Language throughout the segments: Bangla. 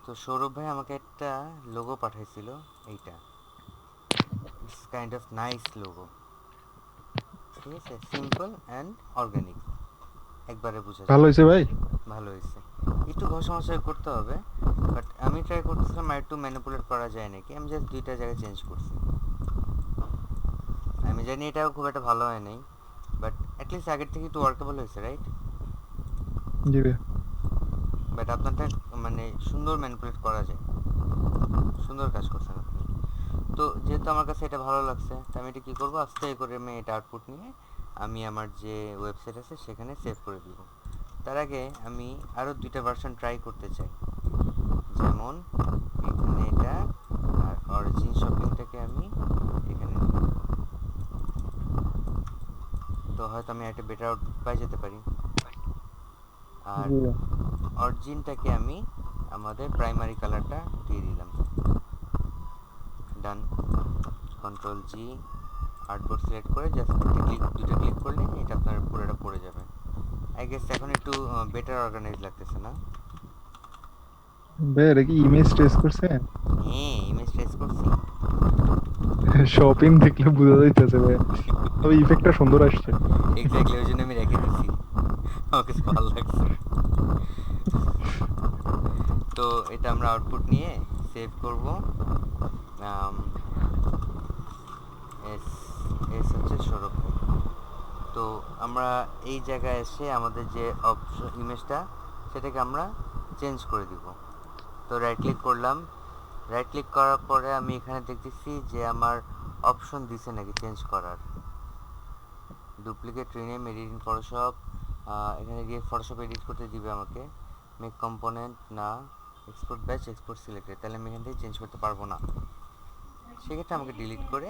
তো সৌরভ ভাই আমাকে একটা লোগো পাঠাইছিল। এইটা it's kind of nice logo. ঠিক আছে, সিম্পল অ্যান্ড অর্গানিক, একবারে বোঝা ভালো যায়। হয়েছে ভাই। ভালো হয়েছে। একটু ঘষা মশা করতে হবে, বাট আমি ট্রাই করতেছিলাম আর একটু ম্যানিপুলেট করা যায় নাকি। আমি জাস্ট দুইটা জায়গায় চেঞ্জ করছি। আমি জানি এটাও খুব একটা ভালো হয় নাই, বাট অ্যাটলিস্ট আগের থেকে একটু ওয়ার্কেবল হয়েছে, রাইট? জি ভাই। বাট আপনারটা মানে সুন্দর ম্যানিপুলেট করা যায়। সুন্দর কাজ করছেন আপনি। তো যেহেতু আমার কাছে এটা ভালো লাগছে, তো আমি এটা কী করবো, আস্তে করে আমি এটা আউটপুট নিয়ে আমি আমার যে ওয়েবসাইট আছে সেখানে সেভ করে দিব। তার আগে আমি আরও দুইটা ভার্সন ট্রাই করতে চাই। যেমন এখানে এটা, আর অরিজিন শপিংটাকে আমি এখানে নিয়ে আসবো। তো হয়তো আমি একটা বেটার আউটপুট পাই যেতে পারি। আর জি ভাই। অরিজিনটাকে আমি আমাদের প্রাইমারি কালারটা দিয়ে দিলাম। ডান। কন্ট্রোল জি, আর্টবোর্ড সিলেক্ট করে জাস্ট দুটো ক্লিক করলে এটা আপনার পুরোটা পড়ে যাবে। আই গেস এখন একটু বেটার অর্গানাইজ লাগতেছে না? ভাই এটা কি ইমেজ ট্রেস করছেন? হ্যাঁ, ইমেজ ট্রেস করছি। শপিং দেখলে বোঝা যাইতেছে ভাই, তবে ইফেক্টটা সুন্দর আসছে। এক্স্যাক্টলি, ওই জন্য আমি রেখে দিছি। আমার কাছে ভালো লাগছে। তো এটা আমরা আউটপুট নিয়ে সেভ করব। আম, এস এস হচ্ছে সৌরভ ভাই। তো আমরা এই জায়গায় এসে আমাদের যে অপশন ইমেজটা, সেটাকে আমরা চেঞ্জ করে দিব। তো রাইট ক্লিক করলাম। রাইট ক্লিক করার পরে আমি এখানে দেখতেছি যে আমার অপশন দিছে নাকি চেঞ্জ করার। Duplicate rename, edit in Photoshop. এখানে গিয়ে ফটোশপ এডিট করতে দিবে আমাকে। মেক কম্পোনেন্ট না, এক্সপোর্ট ব্যাচ, এক্সপোর্ট সিলেক্টেড। তাহলে আমি এখান থেকে চেঞ্জ করতে পারবো না। সেক্ষেত্রে আমাকে ডিলিট করে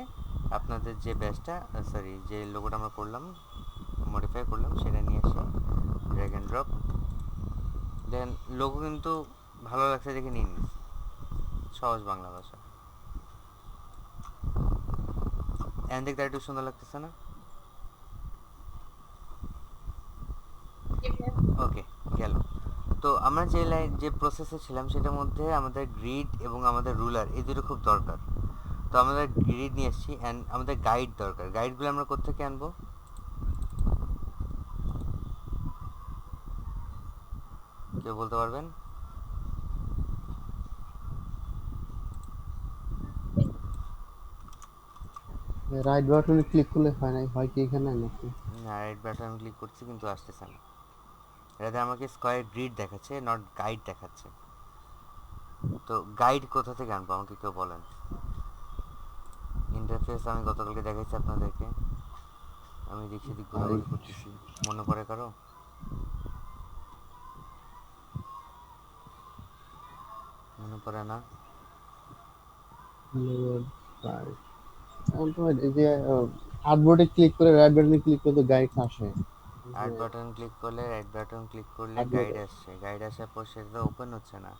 আপনাদের যে ব্যাচটা, সরি, যে লোগোটা আমরা করলাম, মডিফাই করলাম, সেটা নিয়ে এসে ড্র্যাগ অ্যান্ড ড্রপ দেন। লোগো কিন্তু ভালো লাগছে দেখে নিয়ে নিস, সহজ বাংলা ভাষা। এখন দেখতে একটু সুন্দর লাগতেছে না? ওকে, গেল। তো আমরা যে লাইন যে প্রসেসে ছিলাম সেটার মধ্যে আমাদের গ্রিড এবং আমাদের রুলার এই দুটো খুব দরকার। তো আমাদের গ্রিড নিয়ে এসেছি অ্যান্ড আমাদের গাইড দরকার। গাইডগুলো আমরা কোত্থেকে আনবো? কেউ বলতে পারবেন? রাইট বাটনে ক্লিক করলে হয় নাই, হয় কি এখানে নাকি? না, রাইট বাটন আমি ক্লিক করছি কিন্তু আসতেছে না। এটাতে আমাকে স্কয়ার গ্রিড দেখাচ্ছে, নট গাইড দেখাচ্ছে। তো গাইড কোথা থেকে আনবো আমাকে কেউ বলেন। ইন্টারফেস আমি গতকালকে দেখাইছি আপনাদেরকে। আমি এদিক সেদিক ভাই ঘোরাঘুরি করতেছি, মনে পড়ে কারো? মনে পড়ে না? গাইড এখন তো এই যে আর্টবোর্ডে ক্লিক করে রাইট বাটনে ক্লিক করে তো গাইড আসে। এই যে আর্ট বাটন ক্লিক করলে, রাইট বাটন ক্লিক করলে গাইড আর্টবোর্ডে আসছে। গাইড আসার পর সেটা তো ওপেন হচ্ছে না।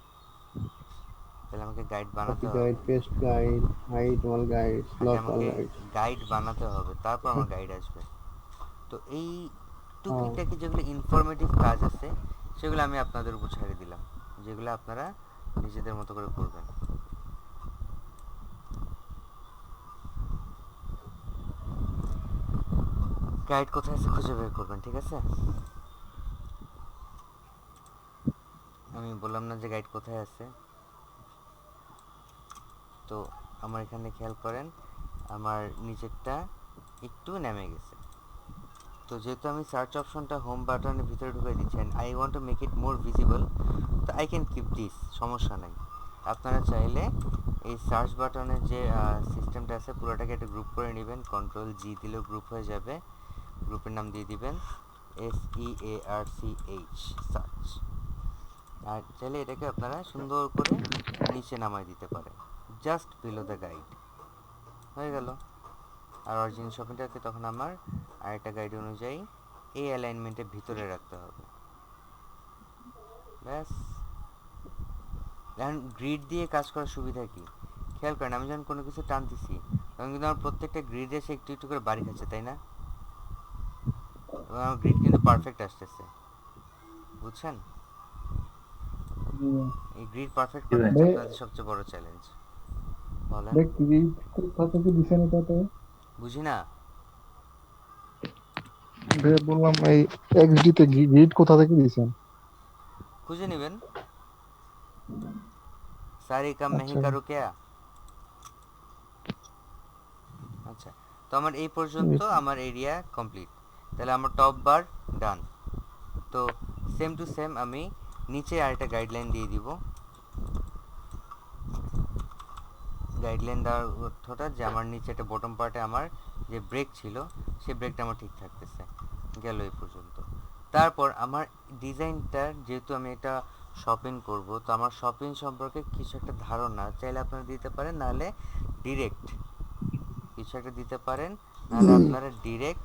তাহলে আমাকে গাইড কপি বানাতে গাইড, হবে। Paste guide, hide all guide, আগে লক অল আমাকে গাইড। গাইড বানাতে হবে, তারপর আমার গাইড আসবে। তো এই হ্যাঁ, টুকিটাকি যেগুলো ইনফরমেটিভ কাজ আছে সেগুলো আমি আপনাদের উপর ছেড়ে দিলাম, যেগুলো আপনারা নিজেদের মতো করে করবেন। গাইড কোথায় আছে খুঁজে বের করবেন, ঠিক আছে? আমি বললাম না যে গাইড কোথায় আছে? তো আমার এখানে খেয়াল করেন, আমার নিচেরটা একটু নেমে গেছে। তো যেহেতু আমি সার্চ অপশনটা হোম বাটনের ভিতরে ঢুকে দিচ্ছেন, I want to make it more visible, তো আই ক্যান কিপ দিস, সমস্যা নাই। আপনারা চাইলে এই সার্চ বাটনের যে সিস্টেমটা আছে পুরোটাকে একটা গ্রুপ করে নেবেন। কন্ট্রোল জি দিলেও গ্রুপ হয়ে যাবে। গ্রুপের নাম দিয়ে দিবেন SEARCH, সার্চ। আর চাইলে এটাকে আপনারা সুন্দর করে নিচে নামায় দিতে পারেন, জাস্ট বিলো দ্য গাইড। হয়ে গেল। আর অরিজিনাল শপিংটাকে তখন আমার আরেকটা গাইড অনুযায়ী এই অ্যালাইনমেন্টের ভিতরে রাখতে হবে। ব্যাস। এখন গ্রিড দিয়ে কাজ করার সুবিধা কি খেয়াল করেন, আমি যখন কোনো কিছু টানতেছি তখন কিন্তু আমার প্রত্যেকটা গ্রিডে সে একটু একটু করে বাড়ি খাচ্ছে, তাই না? এবং আমার গ্রিড কিন্তু পারফেক্ট আসতেছে, বুঝছেন? এই গ্রিড পারফেক্ট জি করা ভাই। হচ্ছে ভাই আপনাদের সবচেয়ে বড় চ্যালেঞ্জ। বলেন। ভাই ক্রিয়েট কোথা থেকে দিছেন এটাতে? বুঝি না। ভাই বললাম এই এক্সডি তে গ্রিড কোথা থেকে দিছেন? খুঁজে নেবেন। সারি কাম মেহি আচ্ছা কারু কেয়া। আচ্ছা, তো আমার এই পর্যন্ত আমার এরিয়া কমপ্লিট। তাহলে আমার টপ বার ডান। তো সেম টু সেম আমি নিচে আরেকটা গাইডলাইন দিয়ে দিব। গাইডলাইন দেওয়ার অর্থটা যে আমার নিচে একটা বটম পার্টে আমার যে ব্রেক ছিল সেই ব্রেকটা আমার ঠিক থাকতেছে। গেল এই পর্যন্ত। তারপর আমার ডিজাইনটা যেহেতু আমি এটা শপিং করব, তো আমার শপিং সম্পর্কে কিছু একটা ধারণা চাইলে আপনারা দিতে পারেন, নাহলে ডিরেক্ট কিছু একটা দিতে পারেন, নাহলে আপনারা ডিরেক্ট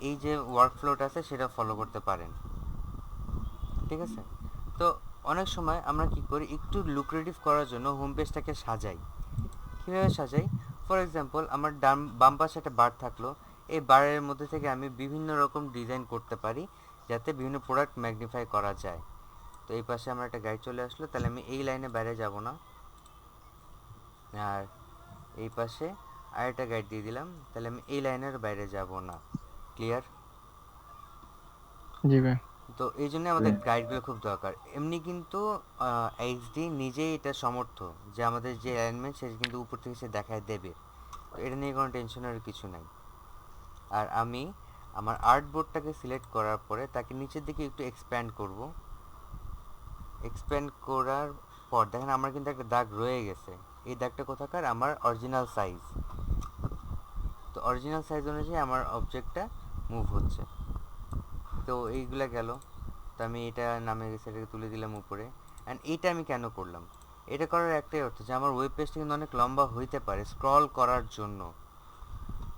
এই যে ওয়ার্কফ্লোটা আছে সেটা ফলো করতে পারেন। ঠিক আছে? তো অনেক সময় আমরা কি করি, একটু লুক্রেটিভ করার জন্য হোম পেজটাকে সাজাই। কীভাবে সাজাই? ফর এক্সাম্পল আমার বাম পাশে একটা বার থাকলো, এই বারের মধ্যে থেকে আমি বিভিন্ন রকম ডিজাইন করতে পারি যাতে বিভিন্ন প্রোডাক্ট ম্যাগনিফাই করা যায়। তো এই পাশে আমার একটা গাইড চলে আসলো, তাহলে আমি এই লাইনে বাইরে যাব না। আর এই পাশে আরেকটা গাইড দিয়ে দিলাম, তাহলে আমি এই লাইনের বাইরে যাব না। ক্লিয়ার? জি ভাই। তো এই জন্য আমাদের গাইডগুলো খুব দরকার। এমনি কিন্তু এইচডি নিজেই এটা সমর্থ যে আমাদের যে অ্যালাইনমেন্ট সেটা কিন্তু উপর থেকে সে দেখায় দেবে। তো এটা নিয়ে কোনো টেনশনের কিছু নাই। আর আমি আমার আর্টবোর্ডটাকে সিলেক্ট করার পরে তাকে নিচের দিকে একটু এক্সপ্যান্ড করব। এক্সপ্যান্ড করার পর দেখেন আমার কিন্তু একটা দাগ রয়ে গেছে। এই দাগটা কোথাকার? আমার অরিজিনাল সাইজ। তো অরিজিনাল সাইজ অনুযায়ী আমার অবজেক্টটা মুভ হচ্ছে। তো এইগুলা গেল। তো আমি এটা নামে গেছে, এটাকে তুলে দিলাম উপরে। অ্যান্ড এইটা আমি কেন করলাম? এটা করার একটাই অর্থ যে আমার ওয়েব পেজটা কিন্তু অনেক লম্বা হইতে পারে স্ক্রল করার জন্য।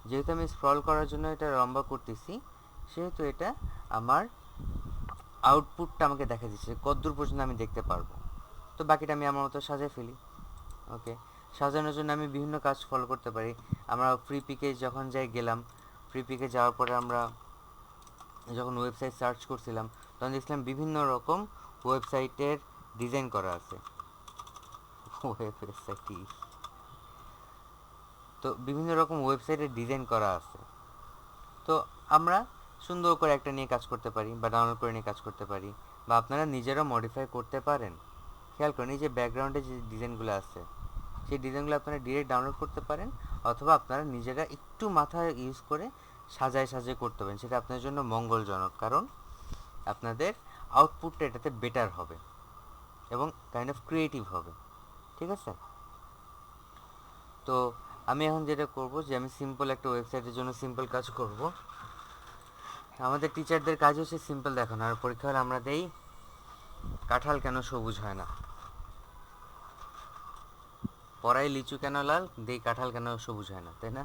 যেহেতু আমি স্ক্রল করার জন্য এটা লম্বা করতেছি, সেহেতু এটা আমার আউটপুটটা আমাকে দেখা দিচ্ছে কতদূর পর্যন্ত আমি দেখতে পারবো। তো বাকিটা আমি আমার মতো সাজিয়ে ফেলি। ওকে, সাজানোর জন্য আমি বিভিন্ন কাজ ফলো করতে পারি। আমরা ফ্রি পিকে যখন গেলাম, ফ্রি পিকে যাওয়ার পরে আমরা যখন ওয়েবসাইট সার্চ করছিলাম তখন দেখছিলাম বিভিন্ন রকম ওয়েবসাইটের ডিজাইন করা আছে। ওয়েবসাইটই তো বিভিন্ন রকম ওয়েবসাইটের ডিজাইন করা আছে। তো আমরা সুন্দর করে একটা নিয়ে কাজ করতে পারি বা ডাউনলোড করে নিয়ে কাজ করতে পারি, বা আপনারা নিজেরাও মডিফাই করতে পারেন। খেয়াল করেন এই যে ব্যাকগ্রাউন্ডে যে ডিজাইনগুলো আছে সেই ডিজাইনগুলো আপনারা ডিরেক্ট ডাউনলোড করতে পারেন, অথবা আপনারা নিজেরা একটু মাথা ইউজ করে সাজায় সাজিয়ে করতে পারেন। সেটা আপনার জন্য মঙ্গলজনক, কারণ আপনাদের আউটপুটটা এটাতে বেটার হবে এবং কাইন্ড অফ ক্রিয়েটিভ হবে। ঠিক আছে? তো আমি এখন যেটা করব যে আমি সিম্পল একটা ওয়েবসাইটের জন্য সিম্পল কাজ করব। আমাদের টিচারদের কাজ হচ্ছে সিম্পল দেখানো, আর পরীক্ষা হলে আমরা দেই কাঁঠাল কেন সবুজ হয় না, পড়াই লিচু কেন লাল, দেই কাঁঠাল কেন সবুজ হয় না, তাই না?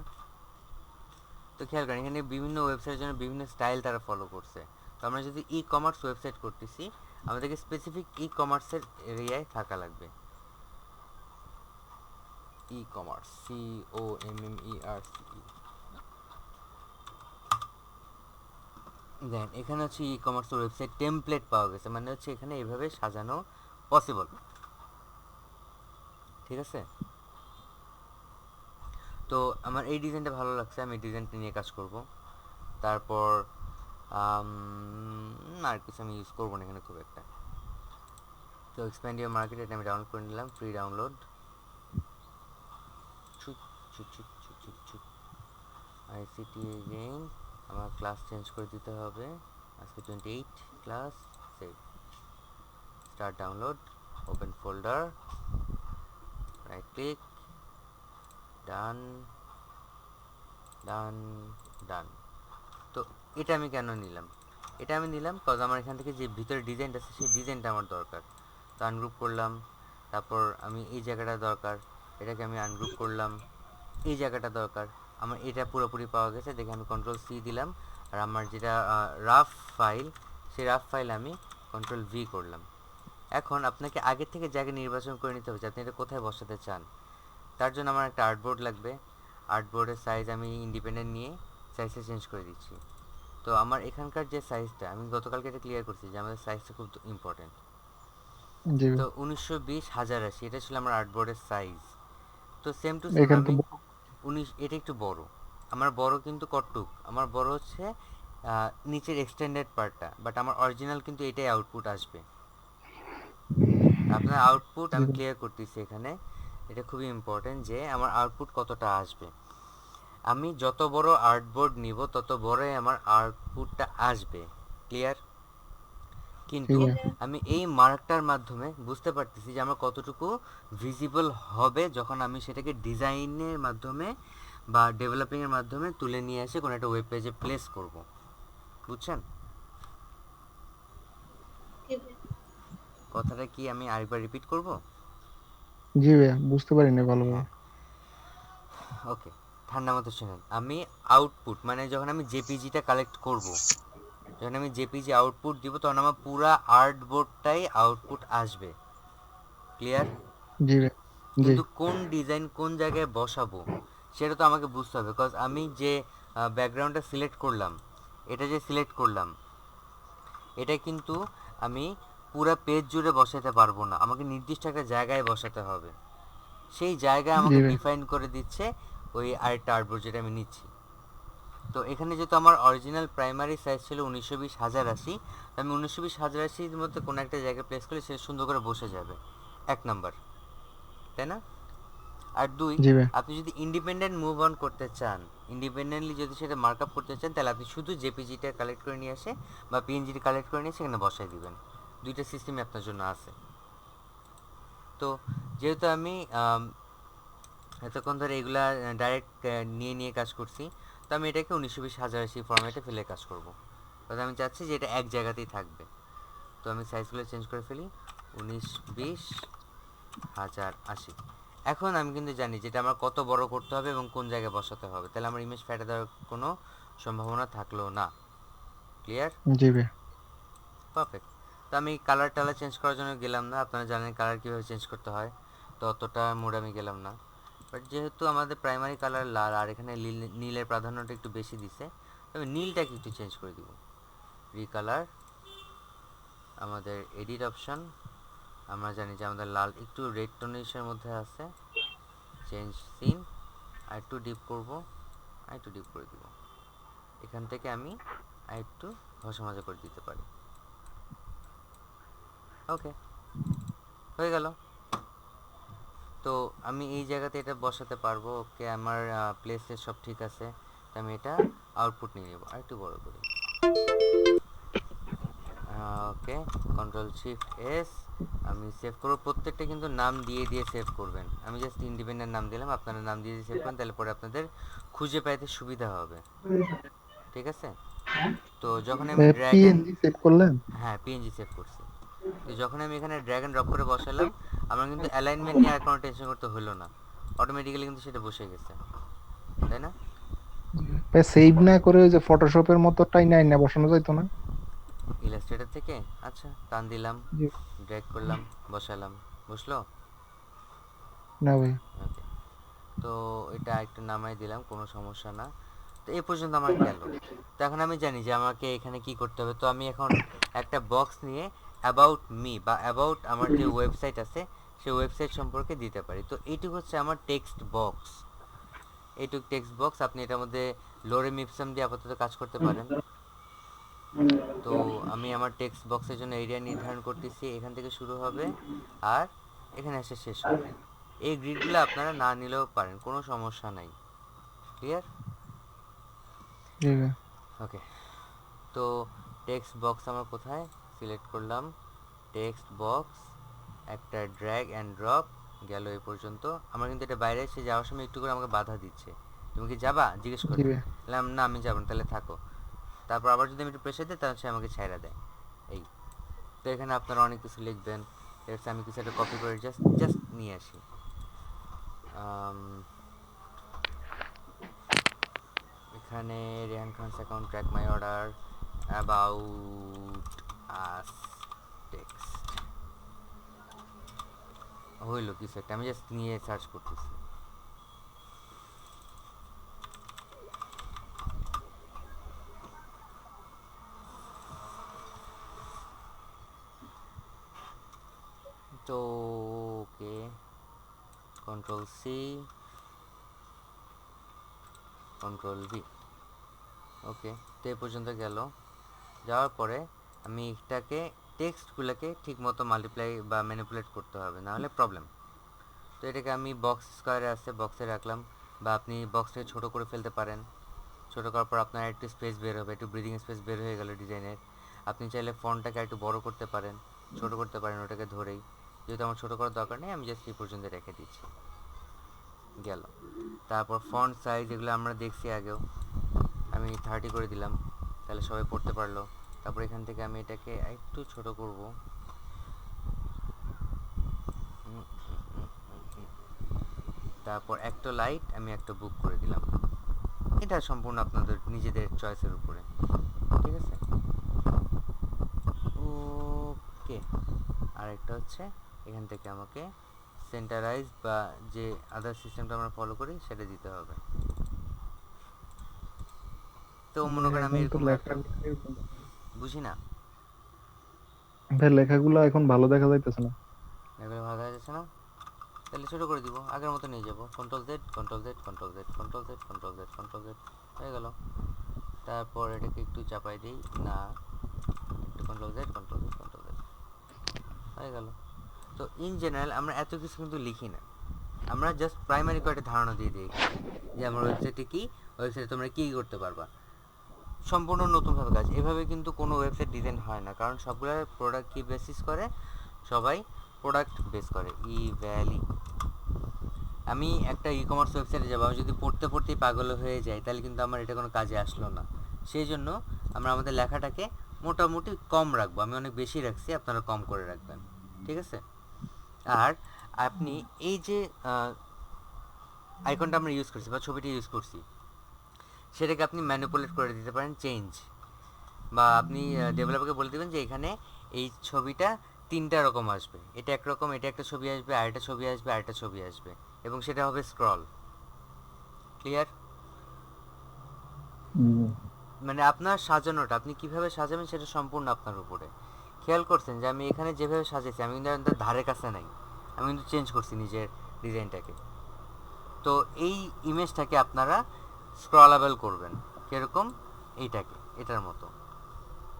তো খেয়াল করেন এখানে বিভিন্ন ওয়েবসাইটের জন্য বিভিন্ন স্টাইল তারা ফলো করছে। তো আমরা যদি ই কমার্স ওয়েবসাইট করতেছি, আমাদেরকে স্পেসিফিক ই কমার্সের এরিয়ায় থাকা লাগবে। E commerce, COMMERCE। দেন এখানে হচ্ছে ই কমার্সের ওয়েবসাইট টেমপ্লেট পাওয়া গেছে, মানে হচ্ছে এখানে এইভাবে সাজানো পসিবল। ঠিক আছে? তো আমার এই ডিজাইনটা ভালো লাগছে, আমি এই ডিজাইনটা নিয়ে কাজ করব। তারপর আর কিছু আমি ইউজ করবো না এখানে খুব একটা। তো এক্সপ্যান্ড ইউর মার্কেট এটা আমি ডাউনলোড করে নিলাম, ফ্রি ডাউনলোড। ছুট ছুট ছুট ছুট ছুট ছুট আইসিটি এগেইন আমার ক্লাস চেঞ্জ করে দিতে হবে। আজকে 28 class. Save, start download, open folder, right click, done done done. তো এটা আমি কেন নিলাম? এটা আমি নিলাম কজ আমার এখান থেকে যে ভিতরে ডিজাইনটা আছে সেই ডিজাইনটা আমার দরকার। তো আনগ্রুপ করলাম, তারপর আমি এই জায়গাটা দরকার, এটাকে আমি আনগ্রুপ করলাম। এই জায়গাটা দরকার আমার, এটা পুরোপুরি পাওয়া গেছে দেখে আমি কন্ট্রোল সি দিলাম। আর আমার যেটা রাফ ফাইল, সেই রাফ ফাইল আমি কন্ট্রোল ভি করলাম। এখন আপনাকে আগের থেকে জায়গা নির্বাচন করে নিতে হবে যে আপনি এটা কোথায় বসাতে চান। তার জন্য আমার একটা আর্টবোর্ড লাগবে। আর্টবোর্ডের সাইজ আমি ইন্ডিপেন্ডেন্ট নিয়ে সাইজটা চেঞ্জ করে দিচ্ছি। তো আমার এখানকার যে সাইজটা, আমি গতকালকে এটা ক্লিয়ার করছি যে আমাদের সাইজটা খুব ইম্পর্টেন্ট। জি তো ভাই 1920 1080 এটা ছিল আমার আর্টবোর্ডের সাইজ। তো সেম টু সেম এখানে তো আমি 19 এটা একটু বড়। আমার বড় কিন্তু কটটুক, আমার বড় হচ্ছে নিচের এক্সটেন্ডেড পার্টটা, বাট আমার অরিজিনাল কিন্তু এটাই আউটপুট আসবে। আপনার আউটপুট জি আমি ভাই ক্লিয়ার করতেছি এখানে, এটা খুবই ইম্পর্টেন্ট যে আমার আউটপুট কতটা আসবে। আমি যত বড় আর্টবোর্ড নিব তত বড়ই আমার আউটপুটটা আসবে। ক্লিয়ার? জি কিন্তু ভাই আমি এই মার্কটার মাধ্যমে বুঝতে পারতেছি যে আমার কতটুকু ভিজিবল হবে যখন আমি সেটাকে ডিজাইনের মাধ্যমে বা ডেভেলপিংয়ের মাধ্যমে তুলে নিয়ে এসে কোনো একটা ওয়েব পেজে প্লেস করব। বুঝছেন কথাটা? কি আমি আরেকবার রিপিট করব? জি ভাই বুঝতে পারিনি ভালোভাবে। হ্যাঁ, ওকে, ঠান্ডা মতো শুনেন। আমি আউটপুট মানে যখন আমি জেপিজিটা কালেক্ট করব, যখন আমি জেপিজি আউটপুট দিব তখন আমার পুরা আর্টবোর্ডটাই আউটপুট আসবে। ক্লিয়ার? জি ভাই জি কিন্তু কোন ডিজাইন কোন জায়গায় বসাবো সেটা তো আমাকে বুঝতে হবে, বিকজ আমি যে ব্যাকগ্রাউন্ডটা সিলেক্ট করলাম, এটা যে সিলেক্ট করলাম, এটা কিন্তু আমি পুরো পেজ জুড়ে বসাতে পারবো না, আমাকে নির্দিষ্ট একটা জায়গায় বসাতে হবে। সেই জায়গায় জি আমাকে ভাই ডিফাইন করে দিচ্ছে ওই আরেকটা আর্টবোর্ড যেটা আমি নিচ্ছি। তো এখানে যেহেতু আমার অরিজিনাল প্রাইমারি সাইজ ছিল 1920 1080, তো আমি 1920 1080-র মধ্যে কোনো একটা জায়গায় প্লেস করলে সে সুন্দর করে বসে যাবে। এক নাম্বার, তাই না? আর দুই, জি ভাই আপনি যদি ইন্ডিপেন্ডেন্ট মুভ অন করতে চান, ইন্ডিপেন্ডেন্টলি যদি সেটা মার্কআপ করতে চান, তাহলে আপনি শুধু জেপিজিটা কালেক্ট করে নিয়ে আসে বা পিএনজিটা কালেক্ট করে নিয়ে সেখানে বসাই দিবেন। দুইটা সিস্টেমই আপনার জন্য আছে। তো যেহেতু আমি এতক্ষণ ধরে এগুলা ডাইরেক্ট নিয়ে নিয়ে কাজ করছি, তো আমি এটাকে 1920 1080 ফরম্যাটে ফেলে কাজ করব। তবে আমি চাচ্ছি যে এটা এক জায়গাতেই থাকবে। তো আমি সাইজগুলো চেঞ্জ করে ফেলি, 1920 1080। এখন আমি কিন্তু জানি যেটা আমার কত বড় করতে হবে এবং কোন জায়গায় বসাতে হবে, তাহলে আমার ইমেজ ফেটে দেওয়ার কোনো সম্ভাবনা থাকলো না। ক্লিয়ার? জি ভাই পারফেক্ট। তো আমি কালার টালার চেঞ্জ করার জন্য গেলাম না, আপনারা জানেন কালার কীভাবে চেঞ্জ করতে হয়, তো অতটা মোড আমি গেলাম না। বাট যেহেতু আমাদের প্রাইমারি কালার লাল আর এখানে নীলের প্রাধান্যটা একটু বেশি দিছে, তবে নীলটাকে একটু চেঞ্জ করে দিব। রিকালার, আমাদের এডিট অপশন, আমরা জানি যে আমাদের লাল একটু রেড টোনিশের মধ্যে আছে। চেঞ্জ সিন, আর একটু ডিপ করবো, আর একটু ডিপ করে দিব। এখান থেকে আমি আর একটু ঘষা মাজা করে দিতে পারি। ওকে, হয়ে গেল। তো আমি এই জায়গাতে এটা বসাতে পারবো। ওকে, আমার প্লেসে সব ঠিক আছে। তো আমি এটা আউটপুট নিয়ে নেব, আর একটু বড় করি। ওকে, কন্ট্রোল শিফট এস। আমি সেভ করব, প্রত্যেকটা কিন্তু নাম দিয়ে দিয়ে সেভ করবেন। আমি জাস্ট ইন্ডিপেন্ডেন্ট নাম দিলাম, আপনারা নাম দিয়ে দিয়ে সেভ করেন, তাহলে পরে আপনাদের খুঁজে পাইতে সুবিধা হবে। ঠিক আছে? তো যখন আমি ড্র্যাগ অ্যান্ড, পিএনজি সেভ করলেন? হ্যাঁ পিএনজি সেভ করছি। তো যখন আমি এখানে ড্র্যাগ অ্যান্ড ড্রপ করে বসালাম, আমার কিন্তু অ্যালাইনমেন্ট নিয়ে আর কোনো টেনশন করতে হলো না, অটোমেটিক্যালি কিন্তু সেটা বসে গেছে, তাই না? ভাই সেভ না করে ওই যে ফটোশপের মতো টাইনা আইনা বসানো যাইতো না? ইলাস্ট্রেটর থেকে, আচ্ছা টান দিলাম, জি ড্র্যাগ করলাম, বসালাম, বসলো। না ভাই ওকে, তো এটা একটু নামাই দিলাম, কোনো সমস্যা না। তো এই পর্যন্ত আমার গেল। তো এখন আমি জানি যে আমাকে এখানে কি করতে হবে। তো আমি এখন একটা বক্স নিয়ে অ্যাবাউট মি বা অ্যাবাউট আমার যে ওয়েবসাইট আছে সেই ওয়েবসাইট সম্পর্কে দিতে পারি। তো এইটুকু হচ্ছে আমার টেক্সট বক্স। এইটুকু টেক্সট বক্স, আপনি এটার মধ্যে লোরেম ইপসাম দিয়ে আপাতত কাজ করতে পারেন। তো আমি আমার টেক্সট বক্সের জন্য এরিয়া নির্ধারণ করতেছি, এখান থেকে শুরু হবে আর এখানে এসে শেষ হবে। এই গ্রিডগুলো আপনারা না নিলেও পারেন, কোনো সমস্যা নাই। ক্লিয়ার? জি ভাই ওকে, তো টেক্সট বক্স আমার কোথায়, সিলেক্ট করলাম টেক্সট বক্স, একটা ড্র্যাগ অ্যান্ড ড্রপ, গেল এই পর্যন্ত। আমার কিন্তু এটা বাইরে এসে যাওয়ার সময় একটু করে আমাকে বাধা দিচ্ছে, তুমি কি যাবা জিজ্ঞেস জি করে। ভাই বললাম না আমি যাবো না, তাহলে থাকো। তারপর আবার যদি আমি একটু প্রেশার দিই তাহলে সে আমাকে ছাইড়া দেয়। এই, তো এখানে আপনারা অনেক কিছু লিখবেন। আমি কিছু একটা কপি করে জাস্ট জাস্ট নিয়ে আসি। এখানে Rehan Khan's account, track my order, about us, text, হইলো কিছু একটা, আমি জাস্ট নিয়ে সার্চ করতেছি। তো ওকে, কন্ট্রোল সি, কন্ট্রোল ভি। ওকে, তো এই পর্যন্ত গেল। যাওয়ার পরে আমি এটাকে টেক্সটগুলোকে ঠিক মতো মাল্টিপ্লাই বা ম্যানিপুলেট করতে হবে, নাহলে প্রবলেম। তো এটাকে আমি বক্স স্কোয়ারে আছে, বক্সে রাখলাম, বা আপনি বক্সটাকে ছোটো করে ফেলতে পারেন। ছোটো করার পর আপনার একটু স্পেস বের হবে, একটু ব্রিদিং স্পেস বের হয়ে গেল ডিজাইনের। আপনি চাইলে ফন্টটাকে একটু বড় করতে পারেন, ছোটো করতে পারেন ওটাকে ধরেই। যেহেতু আমার ছোটো করার দরকার নেই, আমি জাস্ট এই পর্যন্ত রেখে দিচ্ছি, গেল। তারপর ফন্ট সাইজ এগুলো আমরা দেখছি আগেও, আমি 30 করে দিলাম, তাহলে সবাই পড়তে পারলো। তারপর এখান থেকে আমি এটাকে একটু ছোট করব, তারপর একটা লাইট আমি একটা বুক করে দিলাম। এটা সম্পূর্ণ আপনাদের নিজেদের চয়েসের উপরে, ঠিক আছে। ওকে, আরেকটা হচ্ছে এখান থেকে আমাকে সেন্টারাইজ বা যে আদার সিস্টেমটা আমরা ফলো করি সেটা দিতে হবে। তো মনে করেন আমি এখন তো এরকম লেখা রাখলাম, বুঝি না ভাই, লেখাগুলো এখন ভালো দেখা যাইতেছে না। এগুলো ভালো দেখা যাচ্ছে না, তাহলে ছোটো করে দিব, আগের মতো নিয়ে যাবো, control Z, control Z, control Z, control Z, control Z, control Z, হয়ে গেল। তারপর এটাকে একটু চাপাই দিই, না একটু control Z, control Z, control Z, হয়ে গেল। তো ইন জেনারেল আমরা এত কিছু কিন্তু লিখি না, আমরা জাস্ট প্রাইমারি কয়েকটা ধারণা দিয়ে দিই এখানে, যে আমার ওয়েবসাইটে কী, ওয়েবসাইটে তোমরা কী করতে পারবা। সম্পূর্ণ নতুনভাবে কাজ, এভাবে কিন্তু কোনো ওয়েবসাইট ডিজাইন হয় না, কারণ সবগুলো প্রোডাক্ট কি বেসিস করে, সবাই প্রোডাক্ট বেস করে। ই ভ্যালি, আমি একটা ই কমার্স ওয়েবসাইটে যাবো, আমি যদি পড়তে পড়তেই পাগল হয়ে যাই তাহলে কিন্তু আমার এটা কোনো কাজে আসলো না। সেই জন্য আমরা আমাদের লেখাটাকে মোটামুটি কম রাখবো, আমি অনেক বেশি রাখছি, আপনারা কম করে রাখবেন, ঠিক আছে। আর আপনি এই যে আইকনটা আমরা ইউজ করছি বা ছবিটা ইউজ করছি, সেটাকে আপনি ম্যানিপুলেট করে দিতে পারেন, চেঞ্জ, বা আপনি ডেভেলপারকে বলে দেবেন যে এখানে এই ছবিটা 3টা রকম আসবে, এটা একরকম, এটা একটা ছবি আসবে, আরেকটা ছবি আসবে, আরেকটা ছবি আসবে, এবং সেটা হবে স্ক্রল। ক্লিয়ার? মানে আপনার সাজানোটা, আপনি কিভাবে সাজাবেন সেটা সম্পূর্ণ আপনার উপরে। খেয়াল করছেন যে আমি এখানে যেভাবে সাজিয়েছি, আমি কিন্তু তার ধারে কাছে নাই, আমি কিন্তু চেঞ্জ করছি নিজের ডিজাইনটাকে। তো এই ইমেজটাকে আপনারা স্ক্রলাবেল করবেন, কীরকম, এইটাকে এটার মতো,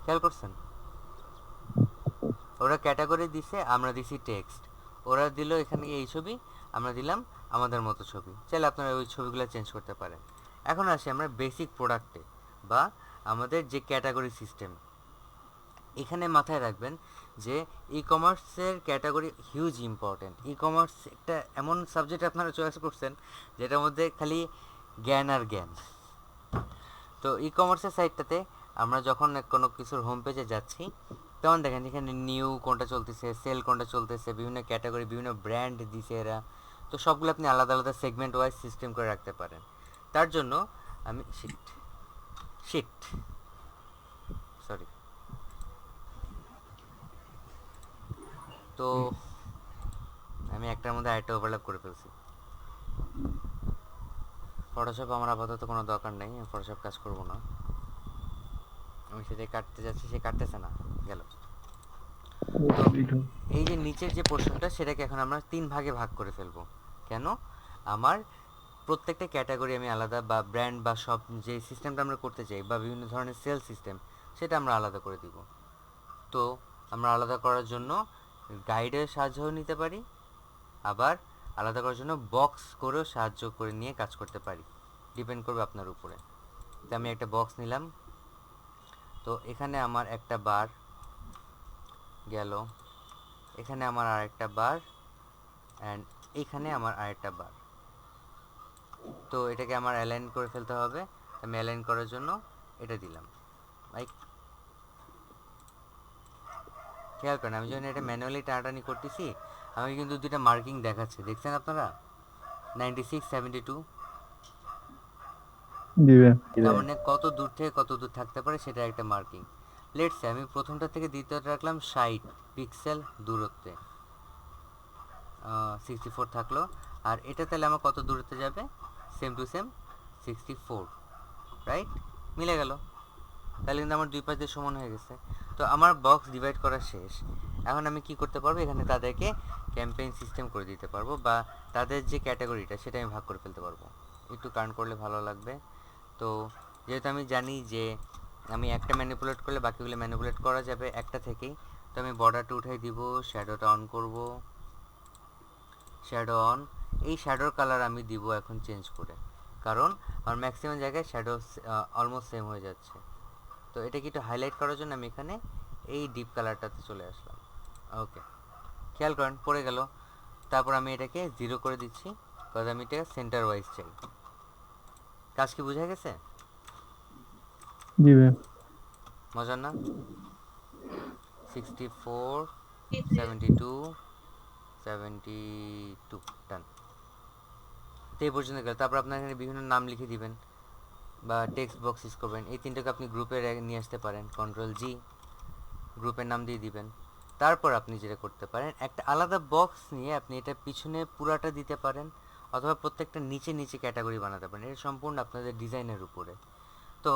খেয়াল করছেন। ওরা ক্যাটাগরি দিছে, আমরা দিছি টেক্সট, ওরা দিল এখানে এই ছবি, আমরা দিলাম আমাদের মতো ছবি, চাইলে আপনারা ওই ছবিগুলো চেঞ্জ করতে পারেন। এখন আসি আমরা বেসিক প্রোডাক্টে বা আমাদের যে ক্যাটাগরি সিস্টেম। এখানে মাথায় রাখবেন যে ই কমার্সের category huge important. E commerce একটা এমন সাবজেক্ট আপনারা চয়েস করছেন যেটার মধ্যে খালি জ্ঞান আর জ্ঞান। তো ই কমার্সের সাইটটাতে আমরা যখন কোনো কিছুর হোম পেজে যাচ্ছি, তখন দেখেন এখানে নিউ কোনটা চলতেছে, সেল কোনটা চলতেছে, বিভিন্ন ক্যাটাগরি, বিভিন্ন ব্র্যান্ড দিছে এরা। তো সবগুলো আপনি আলাদা আলাদা সেগমেন্ট ওয়াইজ সিস্টেম করে রাখতে পারেন। তার জন্য আমি শিট সরি, তো আমি একটার মধ্যে আরেকটা ওভারল্যাপ করে ফেলছি। ফটোশপ আমার আপাতত কোনো দরকার নেই, আমি ফটোশপ কাজ করব না, আমি সেটাই কাটতে যাচ্ছি, সে কাটতেছে না, গেল। তো এই যে নিচের যে পোর্শনটা, সেটাকে এখন আমরা 3 ভাগে ভাগ করে ফেলবো। কেন? আমার প্রত্যেকটা ক্যাটাগরি আমি আলাদা, বা ব্র্যান্ড বা সব যে সিস্টেমটা আমরা করতে চাই, বা বিভিন্ন ধরনের সেল সিস্টেম, সেটা আমরা আলাদা করে দিব। তো আমরা আলাদা করার জন্য গাইডের সাহায্যও নিতে পারি, আবার আলাদা করার জন্য বক্স করেও সাহায্য করে নিয়ে কাজ করতে পারি, ডিপেন্ড করবে আপনার উপরে। তো আমি একটা বক্স নিলাম, তো এখানে আমার একটা বার গেল, এখানে আমার আরেকটা বার, অ্যান্ড এখানে আমার আরেকটা বার। তো এটাকে আমার অ্যালাইন করে ফেলতে হবে, আমি অ্যালাইন করার জন্য এটা দিলাম। লাইক, খেয়াল করেন আমি যখন এটা ম্যানুয়ালি টানাটানি করতেছি, আমি কিন্তু দুইটা মার্কিং দেখাচ্ছে, দেখছেন আপনারা, 96, 72। তার মানে কত দূর থেকে কত দূর থাকতে পারে সেটা একটা মার্কিং। লেটসে আমি প্রথমটা থেকে দ্বিতীয়টা রাখলাম 60 পিক্সেল দূরত্বে, 64 থাকলো। আর এটা তাহলে আমার কত দূরত্বে যাবে, সেম টু সেম 64, রাইট, মিলে গেল। তাহলে কিন্তু আমার দুই পাশ দিয়ে সমান হয়ে গেছে। তো আমার বক্স ডিভাইড করা শেষ। এখন আমি কি করতে পারবো, এখানে তাদেরকে ক্যাম্পেইন সিস্টেম করে দিতে পারবো, বা তাদের যে ক্যাটাগরিটা সেটা আমি ভাগ করে ফেলতে পারবো। একটু কার্ন করলে ভালো লাগবে। তো যেহেতু আমি জানি যে আমি একটা ম্যানিপুলেট করলে বাকিগুলো ম্যানিপুলেট করা যাবে একটা থেকেই, তো আমি বর্ডারটা উঠাই দিব, শ্যাডোটা অন করব, শ্যাডো অন। এই শ্যাডোর কালার আমি দিব এখন চেঞ্জ করে, কারণ আমার ম্যাক্সিমাম জায়গায় শ্যাডো অলমোস্ট সেম হয়ে যাচ্ছে। তো এটাকে একটু হাইলাইট করার জন্য আমি এখানে এই ডিপ কালারটাতে চলে আসলাম। ওকে, খেয়াল করেন পড়ে গেল। তারপর আমি এটাকে 0 করে দিচ্ছি, কারণ আমি এটা সেন্টার ওয়াইজ চাই। কাজ কি বোঝা গেছে? জি ভাই। মজার না? 64 72 72 ডান। তো এই পর্যন্ত গেল। তারপর আপনার এখানে বিভিন্ন নাম লিখে দিবেন বা টেক্সট বক্স ইউজ করবেন। এই তিনটাকে আপনি গ্রুপে নিয়ে আসতে পারেন, Ctrl+G, গ্রুপের নাম দিয়ে দিবেন। তারপর আপনি যেটা করতে পারেন, একটা আলাদা বক্স নিয়ে আপনি এটা পিছনে পুরাটা দিতে পারেন, অথবা প্রত্যেকটা নিচে নিচে ক্যাটাগরি বানাতে পারেন। এটা সম্পূর্ণ আপনাদের ডিজাইনের উপরে। তো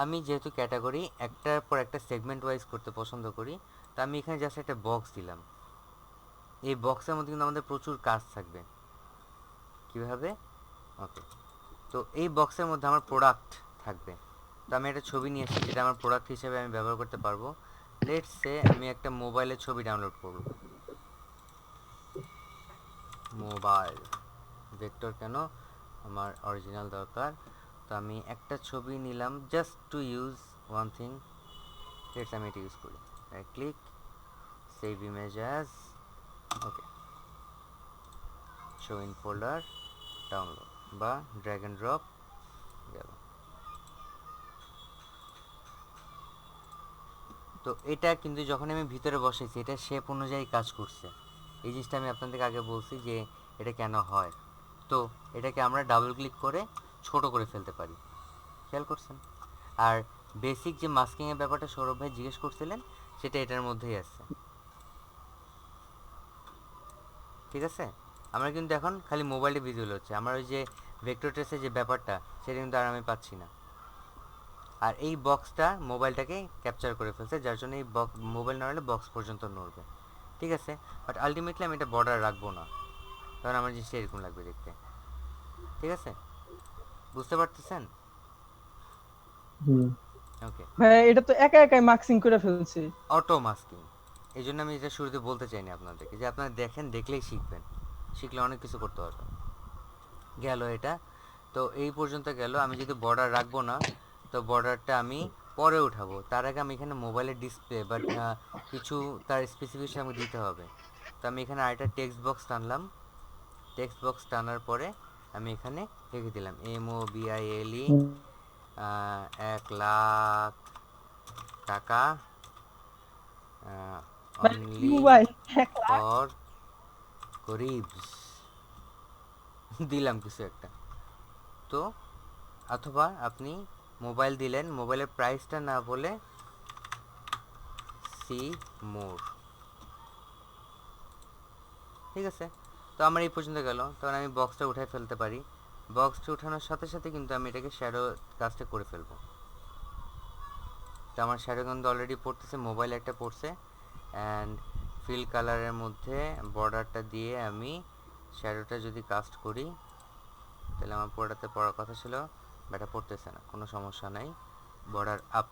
আমি যেহেতু ক্যাটাগরি একটার পর একটা সেগমেন্ট ওয়াইজ করতে পছন্দ করি, তো আমি এখানে জাস্ট একটা বক্স দিলাম। এই বক্সের মধ্যে কিন্তু আমাদের প্রচুর কাজ থাকবে। কীভাবে? ওকে, তো এই বক্সের মধ্যে আমার প্রোডাক্ট থাকবে। তো আমি একটা ছবি নিয়ে এসেছি যেটা আমার প্রোডাক্ট হিসেবে আমি ব্যবহার করতে পারবো। লেটস সে আমি একটা মোবাইলের ছবি ডাউনলোড করব। মোবাইল ভেক্টর কেন, আমার অরিজিনাল দরকার। তো আমি একটা ছবি নিলাম just to use one thing. Let's আমি এটা ইউজ করি। Right click, save image as, okay, show in folder, download বা ড্র্যাগ অ্যান্ড ড্রপ গেল। তো এটা কিন্তু যখন আমি ভিতরে বসেছি এটা শেপ অনুযায়ী কাজ করছে। এই জিনিসটা আমি আপনাদেরকে আগে বলছি যে এটা কেন হয়। তো এটাকে আমরা ডাবল ক্লিক করে ছোট করে ফেলতে পারি, খেয়াল করছেন? আর বেসিক যে মাস্কিংয়ের ব্যাপারটা সৌরভ ভাই জিজ্ঞেস করছিলেন, সেটা এটার মধ্যেই আছে। ঠিক আছে, আমরা কিন্তু এখন খালি মোবাইলে ভিজুয়াল হচ্ছে, আমার ওই যে ভেক্টর ট্রেসের যে ব্যাপারটা সেটা কিন্তু আর আমি পাচ্ছি না। আর এই বক্সটা মোবাইলটাকে ক্যাপচার করে ফেলছে, যার জন্য এই মোবাইল নড়লে বক্স পর্যন্ত নড়বে। ঠিক আছে, বাট আলটিমেটলি আমি এটা বর্ডার রাখবো না, কারণ আমার জিনিসটা এরকম লাগবে দেখতে। ঠিক আছে, বুঝতে পারতেছেন? জি। ওকে, ভাই এটা তো একা একাই মার্কসিং করে ফেলছে। Auto masking. এই জন্য আমি এটা শুরুতে বলতে চাইনি আপনাদেরকে, যে আপনারা দেখেন, দেখলেই শিখবেন, শিখলে অনেক কিছু করতে পারবেন। গেল এটা। তো এই পর্যন্ত গেল। আমি যদি বর্ডার রাখবো না, তো বর্ডারটা আমি পরে উঠাবো। তার আগে আমি এখানে মোবাইলের ডিসপ্লে বাট কিছু তার স্পেসিফিকেশন আমাকে দিতে হবে। তো আমি এখানে আরেকটা টেক্সট বক্স টানলাম। টেক্সট বক্স টানার পরে আমি এখানে লিখে দিলাম MOBILE, 1,00,000 টাকা মানে অনলি মোবাইল 1 লাখ। ফর গরিবস, দিলাম কিছু একটা। তো অথবা আপনি মোবাইল দিলেন, মোবাইলের প্রাইসটা না বলে সি মোর। ঠিক আছে, তো আমার এই পর্যন্ত গেল। তখন আমি বক্সটা উঠাই ফেলতে পারি। বক্সটা উঠানোর সাথে সাথে কিন্তু আমি এটাকে শ্যাডো কাজটা করে ফেলবো। তো আমার শ্যাডো কিন্তু অলরেডি পড়তেছে, মোবাইল একটা পড়ছে। অ্যান্ড ফিল কালারের মধ্যে বর্ডারটা দিয়ে আমি শ্যাডোটা যদি কাস্ট করি, তাহলে আমার পুরোটাতে পড়ার কথা ছিল, ব্যাটা পড়তেছে না, কোনো সমস্যা নাই, বর্ডার আপ।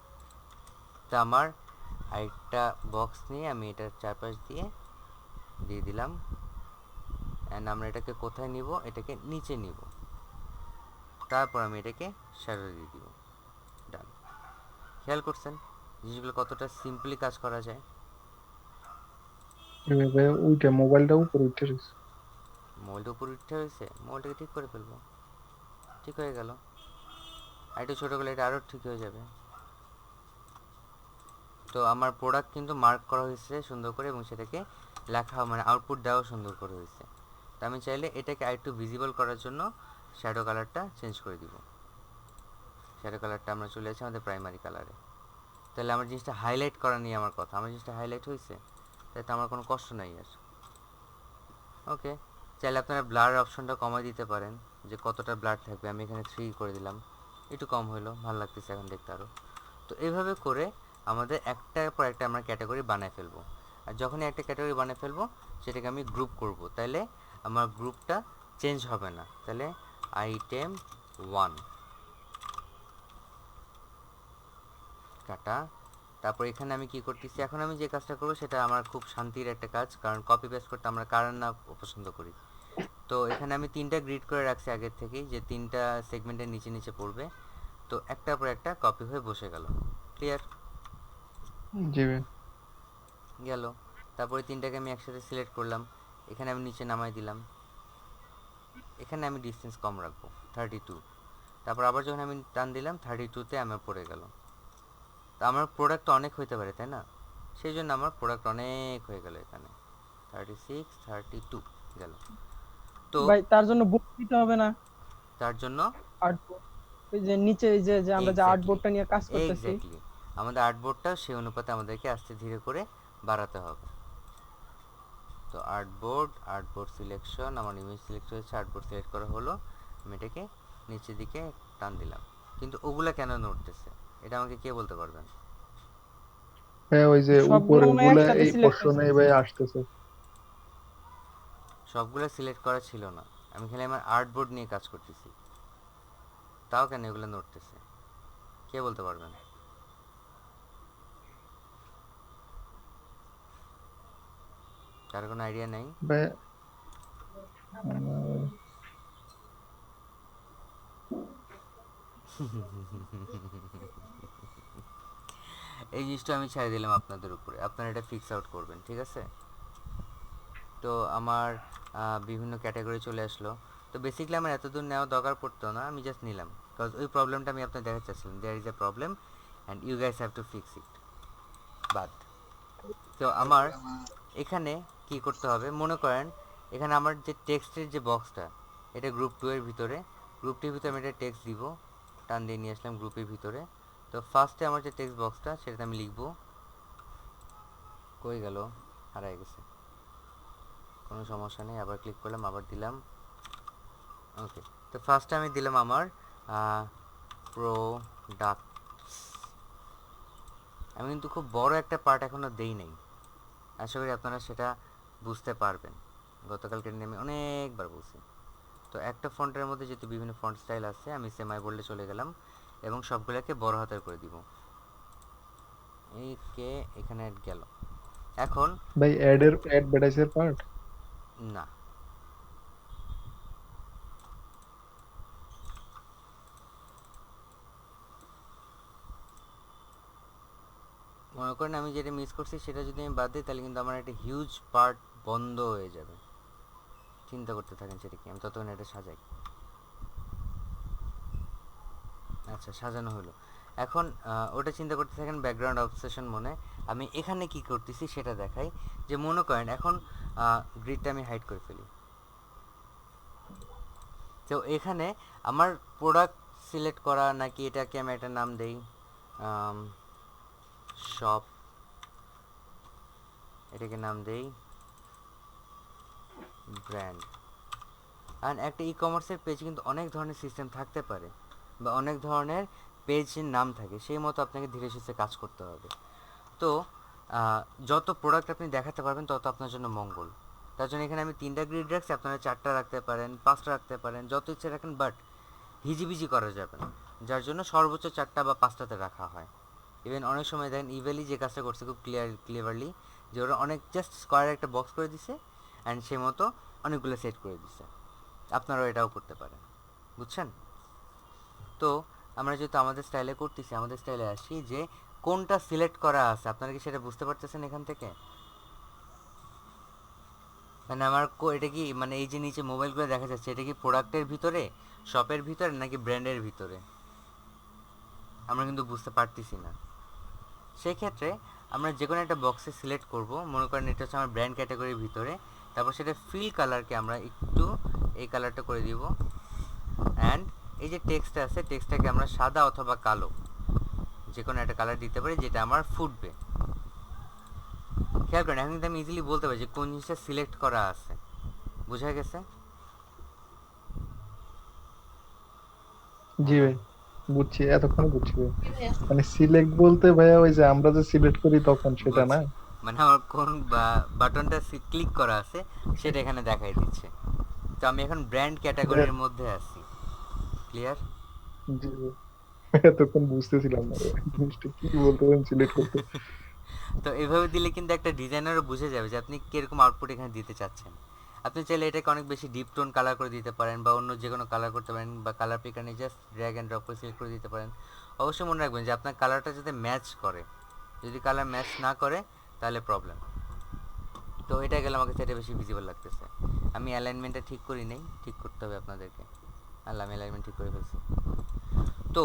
তা আমার আরেকটা বক্স নিয়ে আমি এটার চারপাশ দিয়ে দিয়ে দিলাম। অ্যান্ড আমরা এটাকে কোথায় নিব? এটাকে নিচে নিব। তারপর আমি এটাকে শ্যাডো দিয়ে দিব। ডান। খেয়াল করছেন জিনিসগুলো কতটা সিম্পলি কাজ করা যায়? এভাবে ওইটা মোবাইলটা উপরে উঠে রয়েছে। মোবাইলটা উপরে উঠতে হয়েছে, মোবাইলটাকে ঠিক করে ফেলবো। ঠিক হয়ে গেল। আর একটু ছোটো করলে এটা আরও ঠিক হয়ে যাবে। তো আমার প্রোডাক্ট কিন্তু মার্ক করা হয়েছে সুন্দর করে, এবং সেটাকে লেখা মানে আউটপুট দেওয়াও সুন্দর করে হয়েছে। তো আমি চাইলে এটাকে আরেকটু ভিজিবল করার জন্য শ্যাডো কালারটা চেঞ্জ করে দিব। শ্যাডো কালারটা আমরা চলে আসি আমাদের প্রাইমারি কালারে। তাহলে আমার জিনিসটা হাইলাইট করা নিয়ে আমার কথা, আমার জিনিসটা হাইলাইট হয়েছে, তাই তো আমার কোনো কষ্ট নাই আর। ওকে, চাইলে আপনারা ব্লার অপশনটা কমাই দিতে পারেন, যে কতটা ব্লার থাকবে। আমি এখানে 3 করে দিলাম, একটু কম হলো, ভালো লাগতেছে এখন দেখতে আরও। তো এইভাবে করে আমাদের একটার পর একটা আমরা ক্যাটাগরি বানায় ফেলবো। আর যখনই একটা ক্যাটাগরি বানিয়ে ফেলবো, সেটাকে আমি গ্রুপ করব, তাহলে আমার গ্রুপটা চেঞ্জ হবে না। তাহলে আইটেম 1 কাটা। তারপর এখানে আমি কি করতেছি, এখন আমি যে কাজটা করবো সেটা আমার খুব শান্তির একটা কাজ, কারণ কপি পেস্ট করতে আমরা কার না পছন্দ করি। তো এখানে আমি 3টা গ্রিড করে রাখছি আগের থেকেই, যে 3টা সেগমেন্টের নিচে নিচে পড়বে। তো একটার পর একটা কপি হয়ে বসে গেল। ক্লিয়ার? জি ভাই। গেল। তারপরে 3টাকে আমি একসাথে সিলেক্ট করলাম, এখানে আমি নিচে নামাই দিলাম, এখানে আমি ডিস্টেন্স কম রাখবো 32। তারপর আবার যখন আমি টান দিলাম 32তে আমার পড়ে গেল। তা আমার প্রোডাক্ট অনেক হইতে পারে, তাই না? সেই জন্য আমার প্রোডাক্ট অনেক হয়ে গেল, এখানে 36 32 গেল। তো ভাই তার জন্য বোর্ড দিতে হবে না? তার জন্য আর্টবোর্ড, ওই যে নিচে এই যে যে আমরা যে এক্স্যাক্টলি আর্টবোর্ডটা নিয়ে কাজ করতেছি। এক্স্যাক্টলি আমাদের আর্টবোর্ডটা সেই অনুপাতে আমাদেরকে আস্তে ধীরে করে বাড়াতে হবে। তো আর্টবোর্ড সিলেকশন, আমার ইমেজ সিলেক্ট হয়েছে, আর্টবোর্ড সিলেক্ট করা হলো, আমি এটাকে নিচের দিকে টান দিলাম। কিন্তু ওগুলা কেন নড়তেছে এটা আমাকে কে বলতে পারবেন? ভাই ওই যে সবগুলো উপরের মনে হয় গুলা একসাথে এই সিলেক্ট হয়েছে। পোর্শনে ভাই আসতেছে। সবগুলো সিলেক্ট করা ছিল না, আমি খালি আমার আর্টবোর্ড নিয়ে কাজ করতেছি, তাও কেন এগুলো নড়তেছে কে বলতে পারবেন? তার কোনো আইডিয়া নেই? ভাই এই জিনিসটা আমি ছেড়ে দিলাম আপনাদের উপরে, আপনারা এটা ফিক্স আউট করবেন, ঠিক আছে? তো আমার বিভিন্ন ক্যাটাগরি চলে আসলো। তো বেসিক্যালি আমার এত দূর নেওয়া দরকার পড়তো না, আমি জাস্ট নিলাম, বিকজ ওই প্রবলেমটা আমি আপনাদের দেখাতে চাচ্ছিলাম, there is a problem and you guys have to fix it. But তো আমার এখানে কি করতে হবে, মনে করেন এখানে আমার যে টেক্সটের যে বক্সটা, এটা গ্রুপ 2 এর ভিতরে, গ্রুপ 2 এর ভিতরে আমি একটা টেক্সট দিব, টান দিয়ে নিয়ে আসলাম গ্রুপের ভিতরে। তো ফার্স্টে আমার যে টেক্সট বক্সটা সেটাতে আমি লিখবো, কই গেল, হারাই গেছে, কোনো সমস্যা নেই, আবার ক্লিক করলাম, আবার দিলাম। ওকে, তো ফার্স্টে আমি দিলাম আমার প্রোডাক্টস। আমি কিন্তু খুব বড় একটা পার্ট এখনও দেই নাই, আশা করি আপনারা সেটা বুঝতে পারবেন, গতকালকে নিয়ে আমি অনেকবার বলছি। তো একটা ফন্টের মধ্যে যেহেতু বিভিন্ন ফন্ট স্টাইল আছে, আমি সেমাই বোল্ডে চলে গেলাম এবং সবগুলোকে বড় হাতের করে দিব। এই কে এখানে গেল। এখন ভাই অ্যাডভার্টাইজের পার্ট। না, মনে করেন আমি যেটা মিস করছি সেটা যদি আমি বাদ দিই, তাহলে কিন্তু আমার একটা হিউজ পার্ট বন্ধ হয়ে যাবে। চিন্তা করতে থাকেন সেটা কি, আমি ততক্ষণ এটা সাজাই। আচ্ছা, সাজানো হলো। এখন ওটা চিন্তা করতে থাকেন ব্যাকগ্রাউন্ড অবসেশন মনে। আমি এখানে কি করতেছি সেটা দেখাই, যে মনে করেন এখন গ্রিডটা আমি হাইড করে ফেলি। তো এখানে আমার প্রোডাক্ট সিলেক্ট করা, নাকি এটাকে আমি একটা নাম দেই শপ, এটাকে নাম দেই ব্র্যান্ড। আর একটা ই কমার্সের পেজ কিন্তু অনেক ধরনের সিস্টেম থাকতে পারে, বা অনেক ধরনের পেজের নাম থাকে, সেই মতো আপনাকে ধীরে সুস্থে কাজ করতে হবে। তো যত প্রোডাক্ট আপনি দেখাতে পারবেন তত আপনার জন্য মঙ্গল। তার জন্য এখানে আমি 3টা গ্রিড রাখছি, আপনারা 4টা রাখতে পারেন, 5টা রাখতে পারেন, যত ইচ্ছে রাখেন, বাট হিজিবিজি করা যাবে না, যার জন্য সর্বোচ্চ 4টা বা 5টাতে রাখা হয়। ইভেন অনেক সময় দেখেন ইভেলি যে কাজটা করছে খুব ক্লিয়ারলি, যে ওরা অনেক জাস্ট স্কোয়ার একটা বক্স করে দিছে অ্যান্ড সে মতো অনেকগুলো সেট করে দিছে, আপনারাও এটাও করতে পারেন, বুঝছেন? তো আমরা যেহেতু আমাদের স্টাইলে করতেছি, আমাদের স্টাইলে আসি, যে কোনটা সিলেক্ট করা আছে, আপনারা কি সেটা বুঝতে পারতেছেন এখান থেকে? মানে আমার এটা কি, মানে এই যে নিচে মোবাইলগুলো দেখা যাচ্ছে, এটা কি প্রোডাক্টের ভিতরে, শপের ভিতরে, নাকি ব্র্যান্ডের ভিতরে? আমরা কিন্তু বুঝতে পারতেছি না। সেই ক্ষেত্রে আমরা যে কোনো একটা বক্সে সিলেক্ট করব, মনে করেন এটা হচ্ছে আমার ব্র্যান্ড ক্যাটাগরির ভিতরে, তারপর সেটা ফিল কালারকে আমরা একটু এই কালারটা করে দিব, অ্যান্ড এই যে টেক্সটটা আছে, টেক্সটটাকে আমরা সাদা অথবা কালো যে কোনো একটা কালার দিতে পারি, যেটা আমার ফুটবে। খেয়াল করেন, এখন কিন্তু আমি ইজিলি বলতে পারি যে কোন জিনিসটা সিলেক্ট করা আছে। বোঝা গেছে? জি ভাই, বুঝছি, এতক্ষণ বুঝছি ভাই। মানে সিলেক্ট বলতে ভাইয়া ওই যে আমরা যে সিলেক্ট করি তখন সেটা না? বুঝছি মানে আমার কোন বাটনটা ক্লিক করা আছে সেটা এখানে দেখাই দিচ্ছে। তো আমি এখন ব্র্যান্ড ক্যাটাগরির মধ্যে আছি। ক্লিয়ার? জি ভাই। এতক্ষণ বুঝতেছিলাম না রে, জিনিসটা কি বলতে সিলেক্ট করতে। তো এভাবে দিলে কিন্তু একটা ডিজাইনারও বুঝে যাবে যে আপনি কিরকম আউটপুট এখানে দিতে চাচ্ছেন। আপনি চাইলে এটাকে অনেক বেশি ডিপ টোন কালার করে দিতে পারেন বা অন্য যে কোনো কালার করতে পারেন, বা কালার পিকারে জাস্ট ড্র্যাগ অ্যান্ড ড্রপ করে সিলেক্ট করে দিতে পারেন। অবশ্যই মনে রাখবেন যে আপনার কালারটা যাতে ম্যাচ করে। যদি কালার ম্যাচ না করে তাহলে প্রবলেম। তো এটা গেলে আমাকে সেটা বেশি ভিজিবল লাগতেছে। আমি অ্যালাইনমেন্টটা ঠিক করি নাই, ঠিক করতে হবে আপনাদেরকে। আল্লাহ, আমি অ্যালাইনমেন্ট ঠিক করে ফেলছি। তো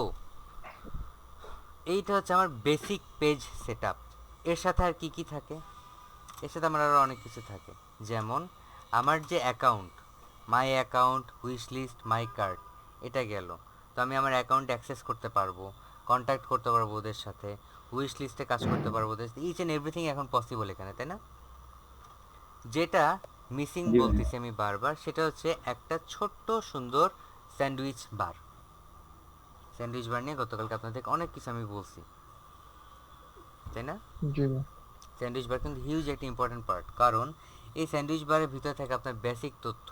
এইটা হচ্ছে আমার বেসিক পেজ সেটআপ। এর সাথে আর কি কি থাকে? এর সাথে আমার আরও অনেক কিছু থাকে, যেমন আমার যে account, my account, wish list, my card, এটা গেল। তো আমি আমার অ্যাকাউন্ট অ্যাক্সেস করতে পারবো, কন্ট্যাক্ট করতে পারবো ওদের সাথে, উইশ লিস্টে কাজ করতে পারবো ওদের সাথে, ইচ অ্যান্ড এভরিথিং এখন পসিবল এখানে, তাই না? যেটা মিসিং জি ভাই। বলতেছি আমি বারবার, সেটা হচ্ছে একটা ছোট্ট সুন্দর স্যান্ডউইচ বার। স্যান্ডউইচ বার নিয়ে গতকালকে আপনাদেরকে অনেক কিছু আমি বলছি, তাই না? জি ভাই। স্যান্ডউইচ বার কিন্তু হিউজ একটা ইম্পর্টেন্ট পার্ট, কারণ এই স্যান্ডউইচ বারের ভিতরে থাকে আপনার বেসিক তথ্য।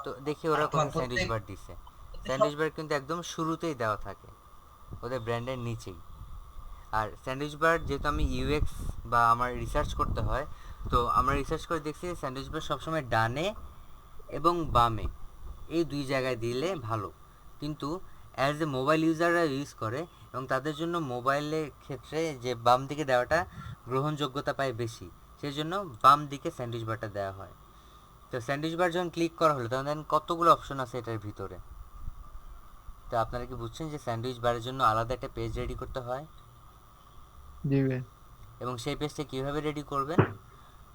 তো দেখি ওরা কোথায় স্যান্ডউইচ বার দিছে। স্যান্ডউইচ বার কিন্তু একদম শুরুতেই দেওয়া থাকে ওদের ব্র্যান্ডের নিচেই। আর স্যান্ডউইচ বার যেহেতু আমি ইউএক্স বা আমার রিসার্চ করতে হয়, তো আমরা রিসার্চ করে দেখছি স্যান্ডউইচ বার সবসময় ডানে এবং বামে এই দুই জায়গায় দিলে ভালো। কিন্তু অ্যাজ এ মোবাইল ইউজাররা ইউজ করে এবং তাদের জন্য মোবাইলের ক্ষেত্রে যে বাম দিকে দেওয়াটা গ্রহণযোগ্যতা পায় বেশি, সেই জন্য বাম দিকে স্যান্ডউইচ বারটা দেওয়া হয়। তো স্যান্ডউইচ বার যখন ক্লিক করা হলো তখন দেখেন কতগুলো অপশন আছে এটার ভিতরে। তো আপনারা কি বুঝছেন যে স্যান্ডউইচ বারের জন্য আলাদা একটা পেজ রেডি করতে হয়? জি ভাই। এবং সেই পেজটা কীভাবে রেডি করবেন?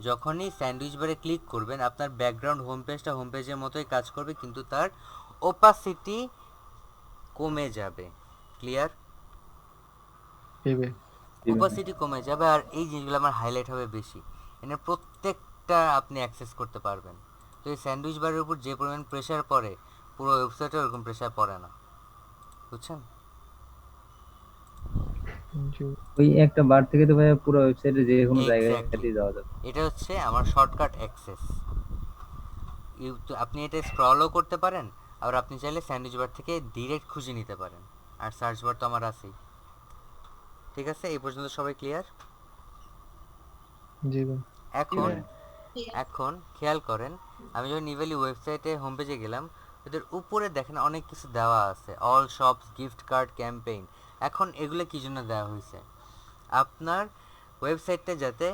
যখনই স্যান্ডউইচ বারে ক্লিক করবেন আপনার ব্যাকগ্রাউন্ড হোম পেজটা হোম পেজের মতোই কাজ করবে, কিন্তু তার ওপাসিটি কমে যাবে। ক্লিয়ার? জি ভাই। ওপাসিটি কমে যাবে, আর এই জিনিসগুলো আমার হাইলাইট হবে বেশি। এখানে প্রত্যেকটা আপনি অ্যাক্সেস করতে পারবেন। তো এই স্যান্ডউইচ বারের উপর যে পরিমাণ প্রেশার পড়ে, পুরো ওয়েবসাইটে ওরকম প্রেশার পড়ে না। বুঝছেন? জি। ওই একটা বার থেকে তো ভাই পুরো ওয়েবসাইটে যে কোনো জায়গায় এক্স্যাক্টলি, যাওয়া যাবে। এটা হচ্ছে আমার শর্টকাট অ্যাক্সেস। আপনি এটা স্ক্রলও করতে পারেন, আবার আপনি চাইলে স্যান্ডউইচ বার থেকে ডিরেক্ট খুঁজে নিতে পারেন। আর সার্চ বার তো আমার আছেই। ঠিক আছে, এই পর্যন্ত সবাই ক্লিয়ার? জি ভাই। এখন এখন খেয়াল করেন, আমি যখন নিভেলি ওয়েবসাইটে হোম পেজে গেলাম, ওদের উপরে দেখেন অনেক কিছু দেওয়া আছে, all shops, gift card, campaign. এখন এগুলো কী জন্য দেওয়া হয়েছে? আপনার ওয়েবসাইটটা যাতে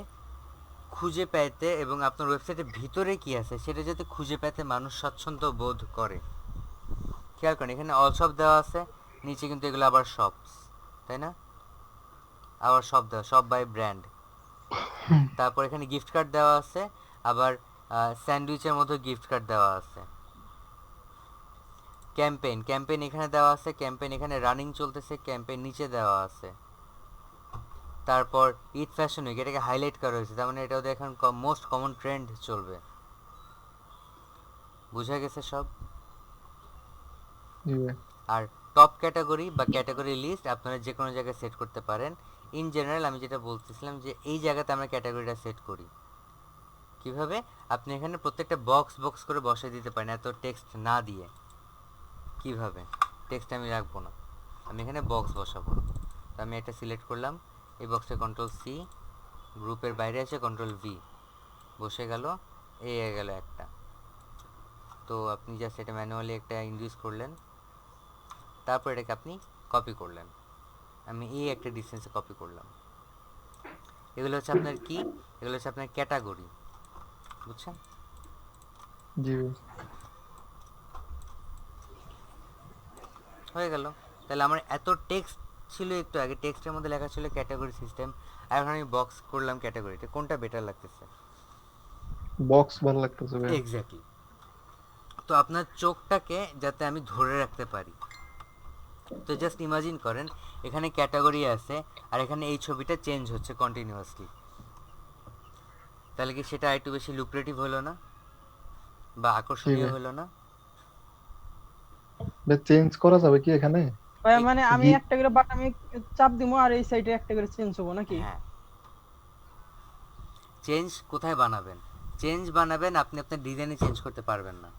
খুঁজে পেতে এবং আপনার ওয়েবসাইটের ভিতরে কি আছে সেটা যাতে খুঁজে পেতে মানুষ স্বাচ্ছন্দ্য বোধ করে। খেয়াল করেন, এখানে অল শপ দেওয়া আছে, নিচে কিন্তু এগুলো আবার শপস, তাই না? আবার শপ দেওয়া, শপ বাই ব্র্যান্ড। তারপর এখানে গিফট কার্ড দেওয়া আছে, আবার স্যান্ডউইচের মতো গিফট কার্ড দেওয়া আছে। ক্যাম্পেইন, ক্যাম্পেইন এখানে দেওয়া আছে, ক্যাম্পেইন এখানে রানিং চলতেছে, ক্যাম্পেইন নিচে দেওয়া আছে। তারপর ঈদ ফ্যাশন উইক, এটাকে হাইলাইট করা হয়েছে, তার মানে এটা ওদের এখন মোস্ট কমন ট্রেন্ড চলবে। বুঝা গেছে সব? জি ভাই। আর টপ ক্যাটাগরি বা ক্যাটাগরি লিস্ট আপনারা যে কোনো জায়গায় সেট করতে পারেন। ইন জেনারেল আমি যেটা বলতেছিলাম যে এই জায়গাতে আমরা ক্যাটাগরিটা সেট করি কিভাবে? আপনি এখানে প্রত্যেকটা বক্স বক্স করে বসিয়ে দিতে পারেন এত টেক্সট না দিয়ে। কিভাবে? টেক্সট আমি রাখবো না, আমি এখানে বক্স বসাবো। তো আমি একটা সিলেক্ট করলাম, এই বক্সে কন্ট্রোল সি, গ্রুপের বাইরে আছে কন্ট্রোল ভি, বসে গেল, এই হয়ে গেল একটা। তো আপনি জাস্ট এটা ম্যানুয়ালি একটা ইনডিউস করলেন, তারপর এটাকে আপনি কপি করলেন। আমি এই একটা ডিস্টেন্সে কপি করলাম। এগুলো হচ্ছে আপনার কি? এগুলো হচ্ছে আপনার ক্যাটাগরি। বুঝছেন? জি ভাই। হয়ে গেল। তাহলে আমার এত টেক্সট ছিল, একটু আগে টেক্সটের মধ্যে লেখা ছিল ক্যাটাগরি সিস্টেম, আর এখন আমি বক্স করলাম ক্যাটাগরিতে। কোনটা বেটার লাগতেছে? বক্স ভালো লাগতেছে ভাই। এক্স্যাক্টলি। তো আপনার চোখটাকে যাতে আমি ধরে রাখতে পারি, তো জাস্ট ইমাজিন করেন এখানে ক্যাটাগরি আছে আর এখানে এই ছবিটা চেঞ্জ হচ্ছে কন্টিনিউয়াসলি। তাহলে কি সেটা একটু বেশি লুক্রেটিভ হলো না, বা আকর্ষণীয় হলো না? ভাই চেঞ্জ করা যাবে কি এখানে? ভাই মানে আমি গি- একটা করে বাটন আমি চাপ দিমু আর এই সাইডে একটা করে চেঞ্জ হবো নাকি? হ্যাঁ, চেঞ্জ কোথায় বানাবেন? চেঞ্জ বানাবেন আপনি আপনার ডিজাইনে চেঞ্জ করতে পারবেন না।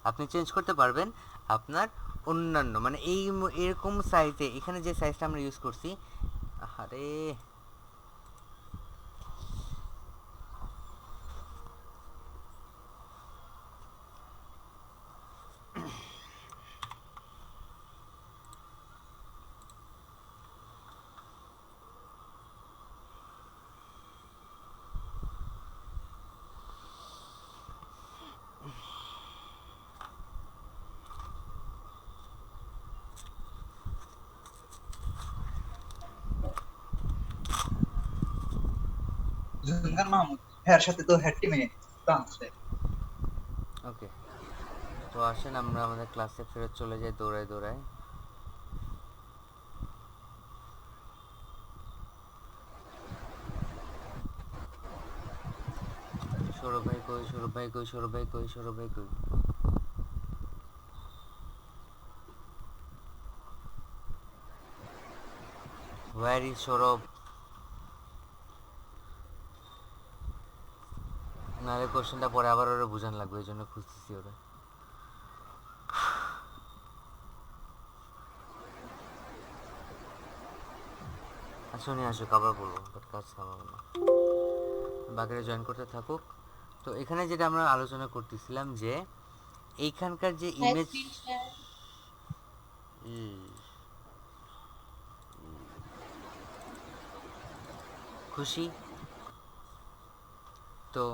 আপনি চেঞ্জ করতে পারবেন আপনার অন্যান্য মানে এরকম সাইজে, এখানে যে সাইজটা আমরা ইউজ করছি, আরে জুলকার মাহমুদ হ্যাঁ সাথে তো হেড টিমে আছে। ওকে, তো আসেন আমরা আমাদের ক্লাসে ফেরত চলে যাই দৌড়ায় দৌড়ায়। সৌরভ ভাই কই, সৌরভ ভাই কই, সৌরভ ভাই কই, সৌরভ ভাই কই? Where is Sourav? নাহলে কোশ্চেনটা পরে আবার ওরা বোঝান লাগবে, এই জন্য খুঁজতেছি ওরা। আচ্ছা উনি আসুক আবার বলবো, বাট কাজ থামাবো না, বাকিরা জয়েন করতে থাকুক। তো এখানে যেটা আমরা আলোচনা করতেছিলাম যে এইখানকার যে ইমেজ, খুশি তো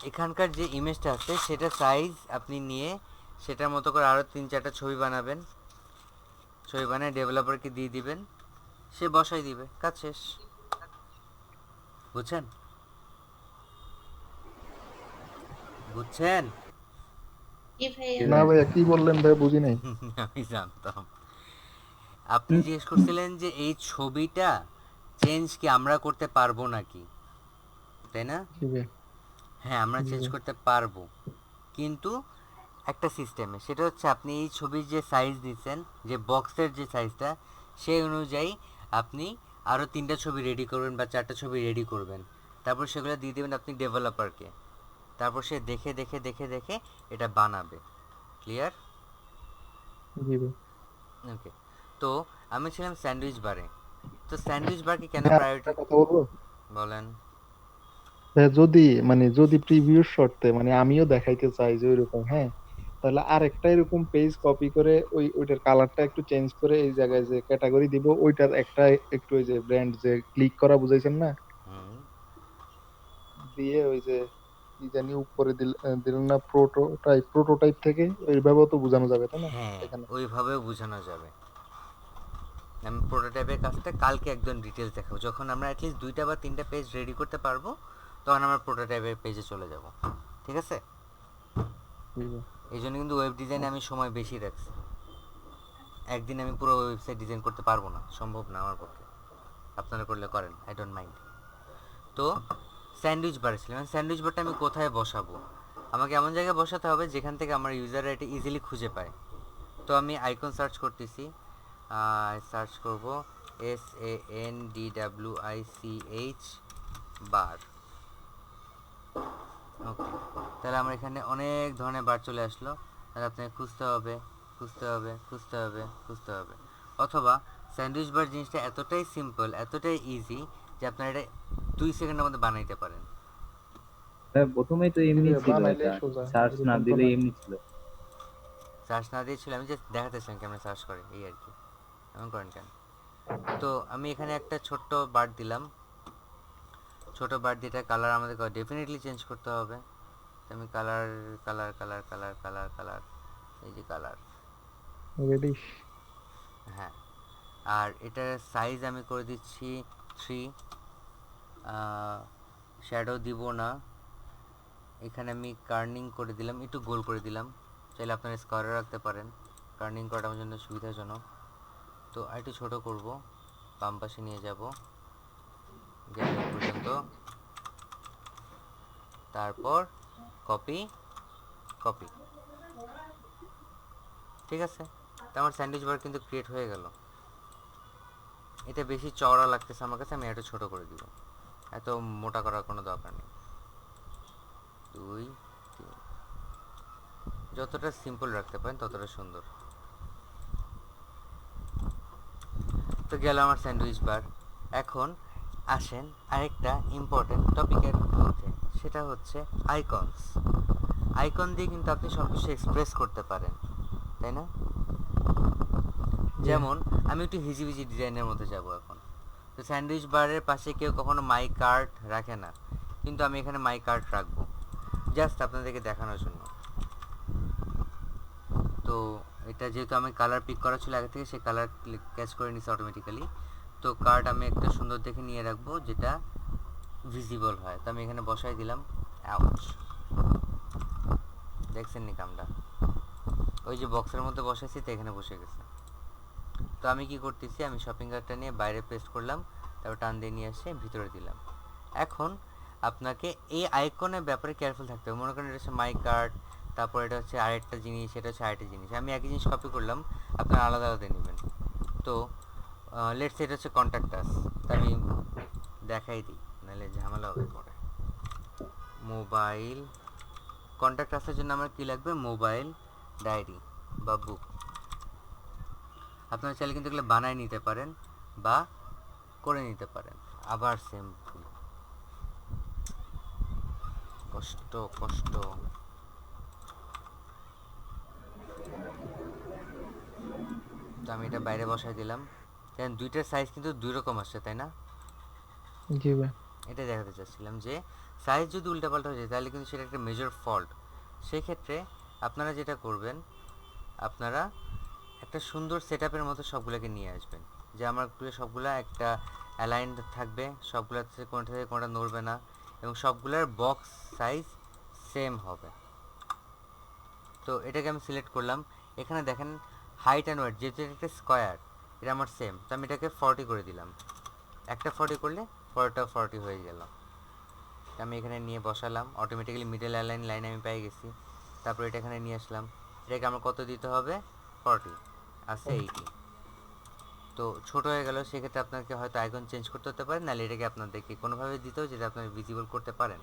এখানকার যে ইমেজটা আছে সেটা সাইজ আপনি নিয়ে সেটার মতো করে আরও 3-4টা ছবি বানাবেন, ছবি বানিয়ে ডেভেলপারকে দিয়ে দিবেন, সে বসাই দিবে, কাজ শেষ। বুঝছেন? বুঝছেন? না ভাইয়া কি বললেন ভাই, বুঝি নাই। আমি জানতাম আপনি জিজ্ঞেস করছিলেন যে এই ছবিটা চেঞ্জ কি আমরা করতে পারবো নাকি, তাই না? জি ভাই। হ্যাঁ আমরা জি চেঞ্জ ভাই। করতে পারবো, কিন্তু একটা সিস্টেমে। সেটা হচ্ছে আপনি এই ছবির যে সাইজ দিচ্ছেন, যে বক্সের যে সাইজটা, সেই অনুযায়ী আপনি আরও 3টা ছবি রেডি করবেন বা 4টা ছবি রেডি করবেন, তারপর সেগুলো দিয়ে দেবেন আপনি ডেভেলপারকে, তারপর সে দেখে দেখে দেখে দেখে এটা বানাবে। ক্লিয়ার? জি ভাই। ওকে, তো আমি ছিলাম স্যান্ডউইচ বারে। তো স্যান্ডউইচ বারকে কেন হ্যাঁ, প্রায়োরিটি? একটা কথা বলবো বলেন। ভাইয়া, যদি প্রিভিউস শর্তে মানে আমিও দেখাইতে চাই যে ওইরকম, হ্যাঁ, তাহলে আরেকটা এরকম পেজ কপি করে ওইটার কালারটা একটু চেঞ্জ করে এই জায়গায় যে ক্যাটাগরি দিব, ওইটার একটা একটু ওই যে ব্র্যান্ড যে ক্লিক করা বুঝাইছেন না, হুম, দিয়ে ওই যে কি জানি উপরে দিলেন না, প্রোটোটাইপ থেকে ওইভাবেও তো বোঝানো যাবে তাই না হ্যাঁ এখানে? ওইভাবেও বোঝানো যাবে। আমি প্রোটোটাইপের কাজটা কালকে একদম ডিটেলস দেখাবো, যখন আমরা অ্যাটলিস্ট 2টা বা 3টা পেজ রেডি করতে পারবো, তখন আমরা প্রোটোটাইপের পেজে চলে যাব। ঠিক আছে? জি ভাই। এই জন্য কিন্তু ওয়েব ডিজাইনে আমি সময় বেশি রাখছি। একদিন আমি পুরো ওয়েবসাইট ডিজাইন করতে পারবো না, সম্ভব না আমার পক্ষে। আপনারা করলে করেন, আই ডোন্ট মাইন্ড। তো স্যান্ডউইচ বার ছিল, স্যান্ডউইচ বারটা আমি কোথায় বসাবো? আমাকে এমন জায়গায় বসাতে হবে যেখান থেকে আমার ইউজাররা এটা ইজিলি খুঁজে পায়। তো আমি আইকন সার্চ করতেছি, সার্চ করব SANDWICH বার। ওকে, তাহলে আমার এখানে অনেক ধরনের বার চলে আসলো। তাহলে আপনাকে খুঁজতে হবে, খুঁজতে হবে, খুঁজতে হবে, খুঁজতে হবে। অথবা স্যান্ডউইচ বার জিনিসটা এতটাই সিম্পল, এতটাই ইজি যে আপনারা এটা 2 সেকেন্ডের মধ্যে বানাইতে পারেন। হ্যাঁ, প্রথমেই তো এমনি ছিল, বানাইলেই এটা সোজা, সার্চ না এরকম তো দিলে না। এমনি ছিল। সার্চ না দিয়েছিল, আমি জাস্ট দেখাতেছিলাম কেমন সার্চ করে, এই আর কি। এমন করেন কেন? তো আমি এখানে একটা ছোট্ট বার দিলাম, ছোট বার দিয়ে কালার আমাদের ডেফিনেটলি চেঞ্জ করতে হবে। তো আমি colour colour colour colour colour colour, এই যে কালার, রেডি। হ্যাঁ। আর এটার সাইজ আমি করে দিচ্ছি 3, শ্যাডো দিব না, এখানে আমি কার্নিং করে দিলাম, একটু গোল করে দিলাম, চাইলে আপনারা স্কোয়ারে রাখতে পারেন, কার্নিং করাটা আমার জন্য সুবিধাজনক। তো আর একটু ছোটো করব, বাম পাশে নিয়ে যাব গ্যালারি পর্যন্ত, তারপর কপি কপি। ঠিক আছে, তো আমার স্যান্ডউইচ বার কিন্তু ক্রিয়েট হয়ে গেল। এটা বেশি চওড়া লাগতেছে আমার কাছে, আমি একটু ছোটো করে দিব, এত মোটা করার কোনো দরকার নেই। 2 3 যতটা সিম্পল রাখতে পারেন ততটা সুন্দর। তো গেল আমার স্যান্ডউইচ বার। এখন আসেন আরেকটা ইম্পর্টেন্ট টপিকের মধ্যে, সেটা হচ্ছে আইকনস। আইকন দিয়ে কিন্তু আপনি সব কিছু এক্সপ্রেস করতে পারেন, তাই না? যেমন আমি একটু হিজিবিজি ডিজাইনের মধ্যে যাব এখন। তো স্যান্ডউইচ বারের পাশে কেউ কখনো মাই কার্ট রাখে না, কিন্তু আমি এখানে মাই কার্ট রাখবো জাস্ট আপনাদেরকে দেখানোর জন্য। তো এটা যেহেতু আমি কালার পিক করা ছিল আগে থেকে, সেই কালার ক্যাচ করে নিচ্ছে অটোমেটিক্যালি। তো কার্ড আমি একটা সুন্দর দেখে নিয়ে রাখবো যেটা ভিজিবল হয়। তো আমি এখানে বসাই দিলাম। আউচ, দেখছেন নি কামটা? ওই যে বক্সের মধ্যে বসাইছি তো এখানে বসে গেছে। তো আমি কি করতেছি, আমি শপিং কার্টটা নিয়ে বাইরে পেস্ট করলাম, তারপর টান দিয়ে নিয়ে এসে ভিতরে দিলাম। এখন আপনাকে এই আইকনের ব্যাপারে কেয়ারফুল থাকতে হবে। মনে করেন এটা হচ্ছে মাই কার্ড, তারপর এটা হচ্ছে আরেকটা জিনিস, এটা হচ্ছে আরেকটা জিনিস। আমি একই জিনিস কপি করলাম, আপনারা আলাদা আলাদা নেবেন। তো লেটস এটা হচ্ছে কন্ট্যাক্ট আস, আমি দেখাই দিই নাহলে ঝামেলা হবে পরে। মোবাইল কন্ট্যাক্ট আসার জন্য আমার কি লাগবে, মোবাইল ডায়েরি বা বুক। আপনারা চাইলে কিন্তু এগুলো বানায় নিতে পারেন বা করে নিতে পারেন। আবার সেম ভুল, কষ্ট কষ্ট। তো আমি এটা বাইরে বসাই দিলাম। কারণ দুইটার সাইজ কিন্তু দুই রকম আসছে, তাই না? জি ভাই। এটা দেখাতে চাচ্ছিলাম যে সাইজ যদি উল্টাপাল্টা হয়ে যায় তাহলে কিন্তু সেটা একটা মেজর ফল্ট। সেক্ষেত্রে আপনারা যেটা করবেন, আপনারা একটা সুন্দর সেটআপের মতো সবগুলোকে নিয়ে আসবেন, যে আমার সবগুলা একটা অ্যালাইন্ড থাকবে, সবগুলোতে কোনটা থেকে কোনটা নড়বে না, এবং সবগুলোর বক্স সাইজ সেম হবে। তো এটাকে আমি সিলেক্ট করলাম। এখানে দেখেন হাইট অ্যান্ড ওয়েট, যেহেতু এটা একটা স্কোয়ার, এটা আমার সেম, তো আমি এটাকে 40 করে দিলাম। একটা 40 করলে পরেরটা 40 হয়ে গেল। আমি এখানে নিয়ে বসালাম, অটোমেটিক্যালি মিডল লাইন আমি পেয়ে গেছি। তারপর এটা এখানে নিয়ে আসলাম। এটাকে আমার কত দিতে হবে, 40 আছে 80। তো ছোট হয়ে গেল, সেক্ষেত্রে আপনাকে হয়তো আইকন চেঞ্জ করতে হতে পারে, নাহলে এটাকে আপনাদেরকে কোনোভাবে দিতেও যেটা আপনারা ভিজিবল করতে পারেন।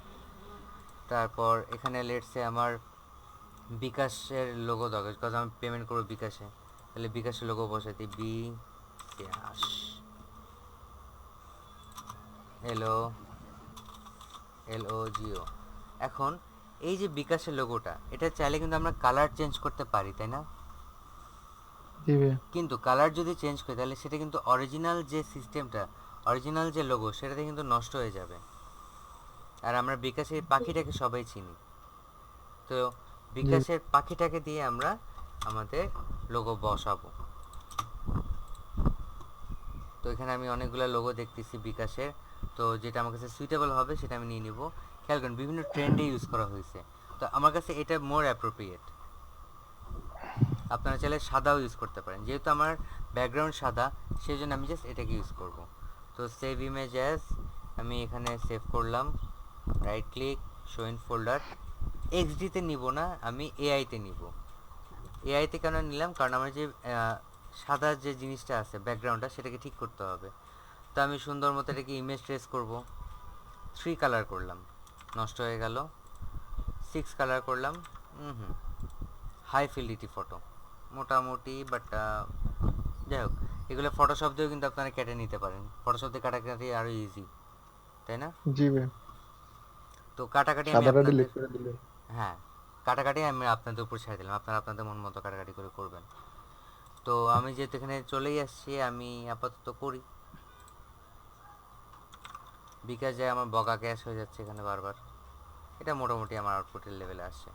তারপর এখানে লেটসে আমার বিকাশের লোগো দরকার, বিকজ আমি পেমেন্ট করবো বিকাশে, তাহলে বিকাশের লোগো বসাইতে বিকাশ LOGO। এখন এই যে বিকাশের লোগোটা, এটা চাইলে কিন্তু আমরা কালার চেঞ্জ করতে পারি, তাই না? জি ভাই। কিন্তু কালার যদি চেঞ্জ করি তাহলে সেটা কিন্তু অরিজিনাল যে সিস্টেমটা, অরিজিনাল যে লোগো, সেটাতে কিন্তু নষ্ট হয়ে যাবে। আর আমরা বিকাশের পাখিটাকে সবাই চিনি, তো বিকাশের পাখিটাকে দিয়ে আমরা আমাদের লোগো বসাবো। তো এখানে আমি অনেকগুলো লোগো দেখতেছি বিকাশের, তো যেটা আমার কাছে সুইটেবল হবে সেটা আমি নিয়ে নিব। খেয়াল করেন বিভিন্ন ট্রেন্ডে ইউজ করা হয়েছে, তো আমার কাছে এটা মোর অ্যাপ্রোপ্রিয়েট। আপনারা চাইলে সাদাও ইউজ করতে পারেন, যেহেতু আমার ব্যাকগ্রাউন্ড সাদা সেই জন্য আমি জাস্ট এটাকে ইউজ করব। তো সেভ ইমেজ অ্যাজ, আমি এখানে সেভ করলাম, right click, show in folder. এক্সডিতে নিব না, আমি এআইতে নিব। এআইতে কেন নিলাম, কারণ আমার যে সাদা যে জিনিসটা আছে ব্যাকগ্রাউন্ডটা, সেটাকে ঠিক করতে হবে। তো আমি সুন্দর মতো এটাকে ইমেজ ট্রেস করব। 3 কালার করলাম, নষ্ট হয়ে গেল। 6 কালার করলাম, হাই ফিলিটি ফটো মোটামুটি, বাট যাই হোক, এগুলো ফটোশপ দিয়েও কিন্তু আপনারা কেটে নিতে পারেন। ফটোশপ দিয়ে কাটাকাটি আরও ইজি, তাই না? জি ভাই। তো কাটাকাটি আমি সাদাটা আপনাদের, ডিলিট করে দিলে। হ্যাঁ, কাটাকাটি আমি আপনাদের উপর ছেড়ে দিলাম, আপনারা আপনাদের মন মতো কাটাকাটি করে করবেন। তো আমি যেহেতু এখানে চলেই আসছি, আমি আপাতত করি। বিকাশ যায় আমার বগা ক্যাশ হয়ে যাচ্ছে এখানে বারবার। এটা মোটামুটি আমার আউটপুটের লেভেলে আসছে।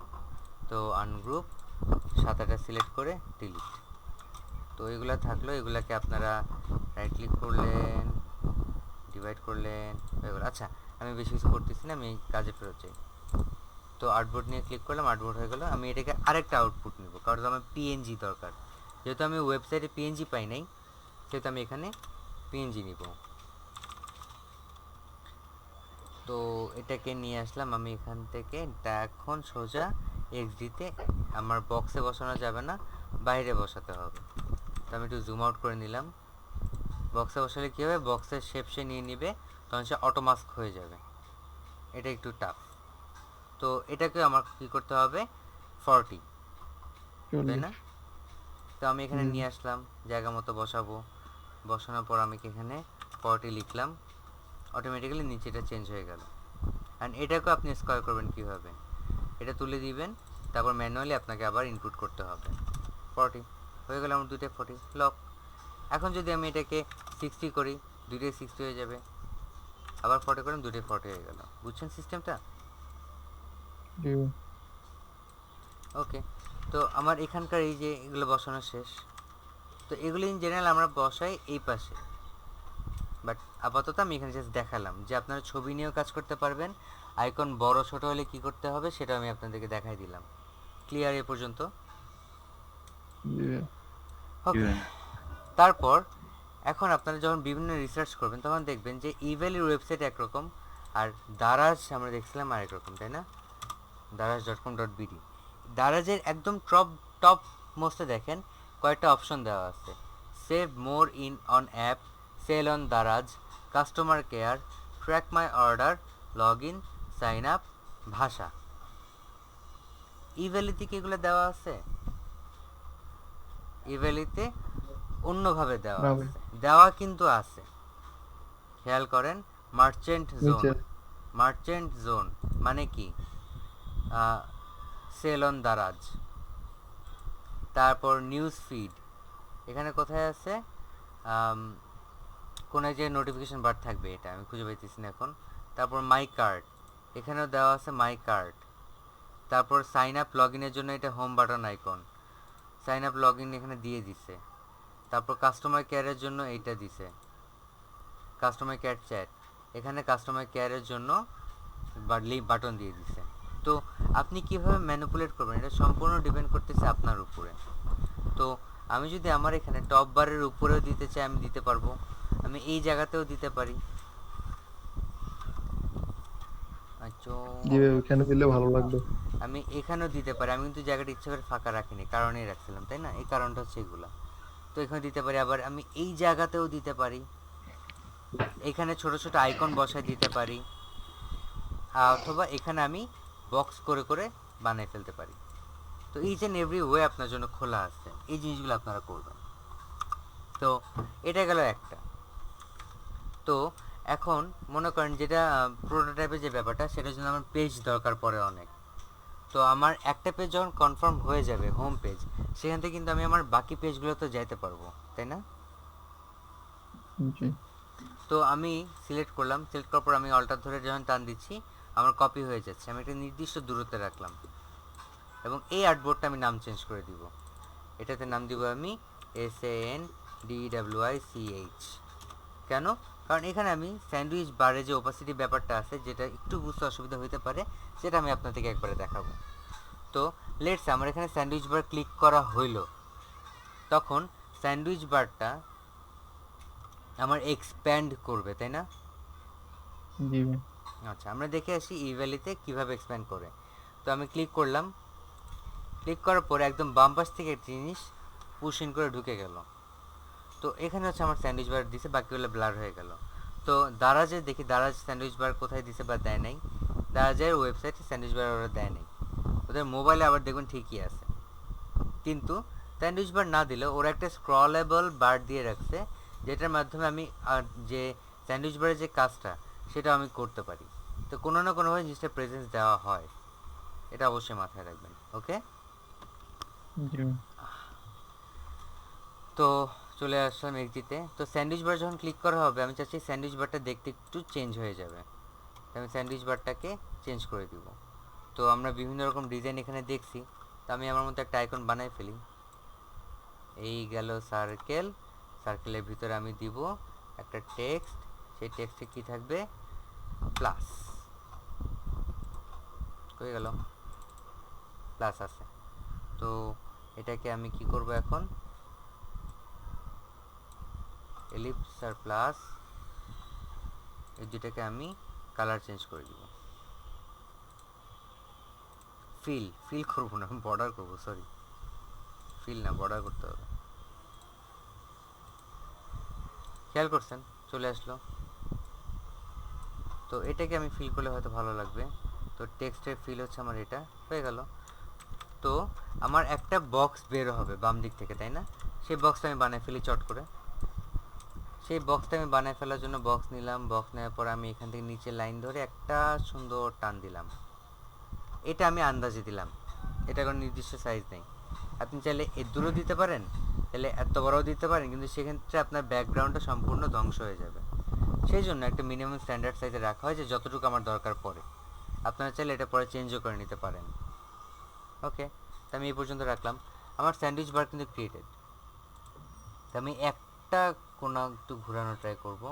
তো আনগ্রুপ 7-8টা সিলেক্ট করে ডিলিট। তো এগুলো থাকলো, এগুলাকে আপনারা রাইট ক্লিক করলেন, ডিভাইড করলেন, এগুলো। আচ্ছা, আমি বেশি কিছু করতেছি না, আমি কাজে ফেরত যাই। তো আউটপুট নিয়ে ক্লিক করলাম, আউটপুট হয়ে গেল। আমি এটাকে আরেকটা আউটপুট নিব, কারণ আমার পিএনজি দরকার। যেহেতু আমি ওয়েবসাইটে পিএনজি পাই নাই, সেহেতু আমি এখানে পিএনজি নিব। তো এটাকে নিয়ে আসলাম আমি এখান থেকে। এটা এখন সোজা এক্সডিতে, আমার বক্সে বসানো যাবে না, বাইরে বসাতে হবে। তো আমি একটু জুম আউট করে নিলাম। বক্সে বসালে কী হবে, বক্সের শেপ সে নিয়ে নিবে, তখন সে অটো মাস্ক হয়ে যাবে, এটা একটু টাফ। তো এটাকে আমার কি করতে হবে 40, তাই না? তো আমি এখানে নিয়ে আসলাম, জায়গা মতো বসাবো, বসানোর পর আমি এখানে 40 লিখলাম, অটোমেটিক্যালি নিচে এটা চেঞ্জ হয়ে গেল। অ্যান্ড এটাকে আপনি স্কোয়ার করবেন কীভাবে, এটা তুলে দিবেন, তারপর ম্যানুয়ালি আপনাকে আবার ইনপুট করতে হবে। 40 হয়ে গেল আমার দুইটাই 40 লক। এখন যদি আমি এটাকে 60 করি, দুইটাই 60 হয়ে যাবে, আবার 40 করেন, দুইটাই 40 হয়ে গেল। বুঝছেন সিস্টেমটা? জি ভাই। ওকে, তো আমার এখানকার এই যে এগুলো বসানো শেষ। তো এগুলো ইন জেনারেল আমরা বসাই এই পাশে, বাট আপাতত আমি এখানে জাস্ট দেখালাম যে আপনারা ছবি নিয়েও কাজ করতে পারবেন। আইকন বড় ছোট হলে কি করতে হবে সেটা আমি আপনাদেরকে দেখাই দিলাম। ক্লিয়ার এ পর্যন্ত? জি ভাই। ওকে, তারপর এখন আপনারা যখন বিভিন্ন রিসার্চ করবেন তখন দেখবেন যে ইভ্যালির ওয়েবসাইট একরকম, আর দারাজ আমরা দেখছিলাম আরেক রকম, তাই না? daraz.com.bd, দারাজের একদম টপ মোস্টে দেখেন কয়েকটা অপশন দেওয়া আছে: save more in on app, sell on Daraz, customer care, track my order, log in, sign up, ভাষা। ইভ্যালিতে কি এগুলো দেওয়া আছে? ইভ্যালিতে অন্যভাবে দেওয়া না আছে, ভাই, দেওয়া কিন্তু আছে, খেয়াল করেন। মার্চেন্ট জোন, নিচে মার্চেন্ট জোন মানে কি? Sell on Daraz. তারপর নিউজ ফিড, এখানে কোথায় আছে? কোনো যে নোটিফিকেশন বার থাকবে, এটা আমি খুঁজে পাইতেছি না এখন। তারপর মাই কার্ড, এখানেও দেওয়া আছে মাই কার্ড। তারপর সাইন আপ লগ ইনের জন্য এটা home button icon, sign up log in এখানে দিয়ে দিছে। তারপর কাস্টমার কেয়ারের জন্য এইটা দিছে, কাস্টমার কেয়ার চ্যাট, এখানে কাস্টমার কেয়ারের জন্য বাটন দিয়ে দিছে। তো আপনি কিভাবে ম্যানিপুলেট করবেন এটা সম্পূর্ণ ডিপেন্ড করতেছে আপনার উপরে। তো আমি যদি আমার এখানে টপ বারের উপরেও দিতে চাই আমি দিতে পারবো, আমি এই জায়গাতেও দিতে পারি। আচ্ছা, জি ভাই, ওইখানে দিলে ভালো লাগবে। আমি এখানেও দিতে পারি, আমি কিন্তু জায়গাটা ইচ্ছা করে ফাঁকা রাখিনি, কারণেই রাখছিলাম, তাই না? এই কারণটা হচ্ছে এগুলা। তো এখানে দিতে পারি, আবার আমি এই জায়গাতেও দিতে পারি, এখানে ছোট ছোট আইকন বসায় দিতে পারি, অথবা এখানে আমি বক্স করে করে বানিয়ে ফেলতে পারি। তো ইচ অ্যান্ড এভরি ওয়ে আপনার জন্য খোলা আছে, এই জিনিসগুলো আপনারা করবেন। তো এটা গেল একটা। তো এখন মনে করেন যেটা প্রোটোটাইপের যে ব্যাপারটা, সেটার জন্য আমার পেজ দরকার পড়ে অনেক। তো আমার একটা পেজ যখন কনফার্ম হয়ে যাবে, হোম পেজ, সেখান থেকে কিন্তু আমি আমার বাকি পেজগুলোতে যাইতে পারবো, তাই না? জি তো আমি সিলেক্ট করলাম, সিলেক্ট করার পর আমি অল্টার ধরে যখন টান দিচ্ছি আমার কপি হয়ে যাচ্ছে। আমি একটা নির্দিষ্ট দূরত্বে রাখলাম, এবং এই আর্টবোর্ডটা আমি নাম চেঞ্জ করে দিব। এটাতে নাম দিব আমি SANDWICH। কেন? কারণ এখানে আমি স্যান্ডউইচ বারে যে ওপাসিটি ব্যাপারটা আছে, যেটা একটু বুঝতে অসুবিধা হতে পারে, সেটা আমি আপনাদেরকে একবারে দেখাবো। তো লেটস আমার এখানে স্যান্ডউইচ বার ক্লিক করা হইল, তখন স্যান্ডউইচ বারটা আমার এক্সপ্যান্ড করবে, তাই না? জি ভাই। আচ্ছা, আমরা দেখে আসি ইভ্যালিতে কিভাবে এক্সপ্যান্ড করে। তো আমি ক্লিক করলাম, ক্লিক করার পরে একদম বাম পাশ থেকে একটা জিনিস পুশ ইন করে ঢুকে গেল। তো এখানে হচ্ছে আমার স্যান্ডউইচ বার দিছে, বাকিগুলো ব্লার হয়ে গেল। তো দারাজে দেখি দারাজ স্যান্ডউইচ বার কোথায় দিছে বা দেয় নাই। দারাজের ওয়েবসাইটে স্যান্ডউইচ বার ওরা দেয় নাই, ওদের মোবাইলে আবার দেখবেন ঠিকই আছে। কিন্তু স্যান্ডউইচ বার না দিলেও ওরা একটা স্ক্রলেবল বার দিয়ে রাখছে, যেটার মাধ্যমে আমি যে স্যান্ডউইচ বারের যে কাজটা সেটা আমি করতে পারি। তো কোনো না কোনোভাবে জিনিসটা প্রেজেন্স দেওয়া হয়, এটা অবশ্যই মাথায় রাখবেন। ওকে, জি ভাই। তো চলে আসলাম এক্সিটে। তো স্যান্ডউইচ বার যখন ক্লিক করা হবে, আমি চাচ্ছি স্যান্ডউইচ বারটা দেখতে একটু চেঞ্জ হয়ে যাবে, তো আমি স্যান্ডউইচ বারটাকে চেঞ্জ করে দিব। তো আমরা বিভিন্ন রকম ডিজাইন এখানে দেখছি, তো আমি আমার মতো একটা আইকন বানাই ফেলি। এই গেল সার্কেল, সার্কেলের ভিতরে আমি দিব একটা টেক্সট, সেই টেক্সটে কি থাকবে? প্লাস। হয়ে গেল, প্লাস আছে। তো এটাকে আমি কি করব এখন? এলিপস আর প্লাস এই দুটাকে আমি কালার চেঞ্জ করে দিব। ফিল করব না, বর্ডার করব, সরি, ফিল না, বর্ডার করতে হবে। খেয়াল করছেন চলে আসলো। তো এটাকে আমি ফিল করলে হয়তো ভালো লাগবে। তো টেক্সটের ফিল হচ্ছে আমার এটা হয়ে গেল। তো আমার একটা বক্স বের হবে বাম দিক থেকে, তাই না? সেই বক্সটা আমি বানিয়ে ফেলি চট করে। সেই বক্সটা আমি বানিয়ে ফেলার জন্য বক্স নিলাম। বক্স নেওয়ার পর আমি এখান থেকে নিচে লাইন ধরে একটা সুন্দর টান দিলাম। এটা আমি আন্দাজে দিলাম, এটা কোনো নির্দিষ্ট সাইজ নেই। আপনি চাইলে এর দূরও দিতে পারেন, চাইলে এত বড়ও দিতে পারেন, কিন্তু সেক্ষেত্রে আপনার ব্যাকগ্রাউন্ডটা সম্পূর্ণ ধ্বংস হয়ে যাবে। সেই জন্য একটা মিনিমাম স্ট্যান্ডার্ড সাইজে রাখা হয়, যে যতটুকু আমার দরকার পড়ে। আপনারা চাইলে এটা পরে চেঞ্জও করে নিতে পারেন। ওকে, তো আমি এই পর্যন্ত রাখলাম। আমার স্যান্ডউইচ বার কিন্তু ক্রিয়েটেড। তো আমি একটা কোণা একটু ঘোরানো ট্রাই করব,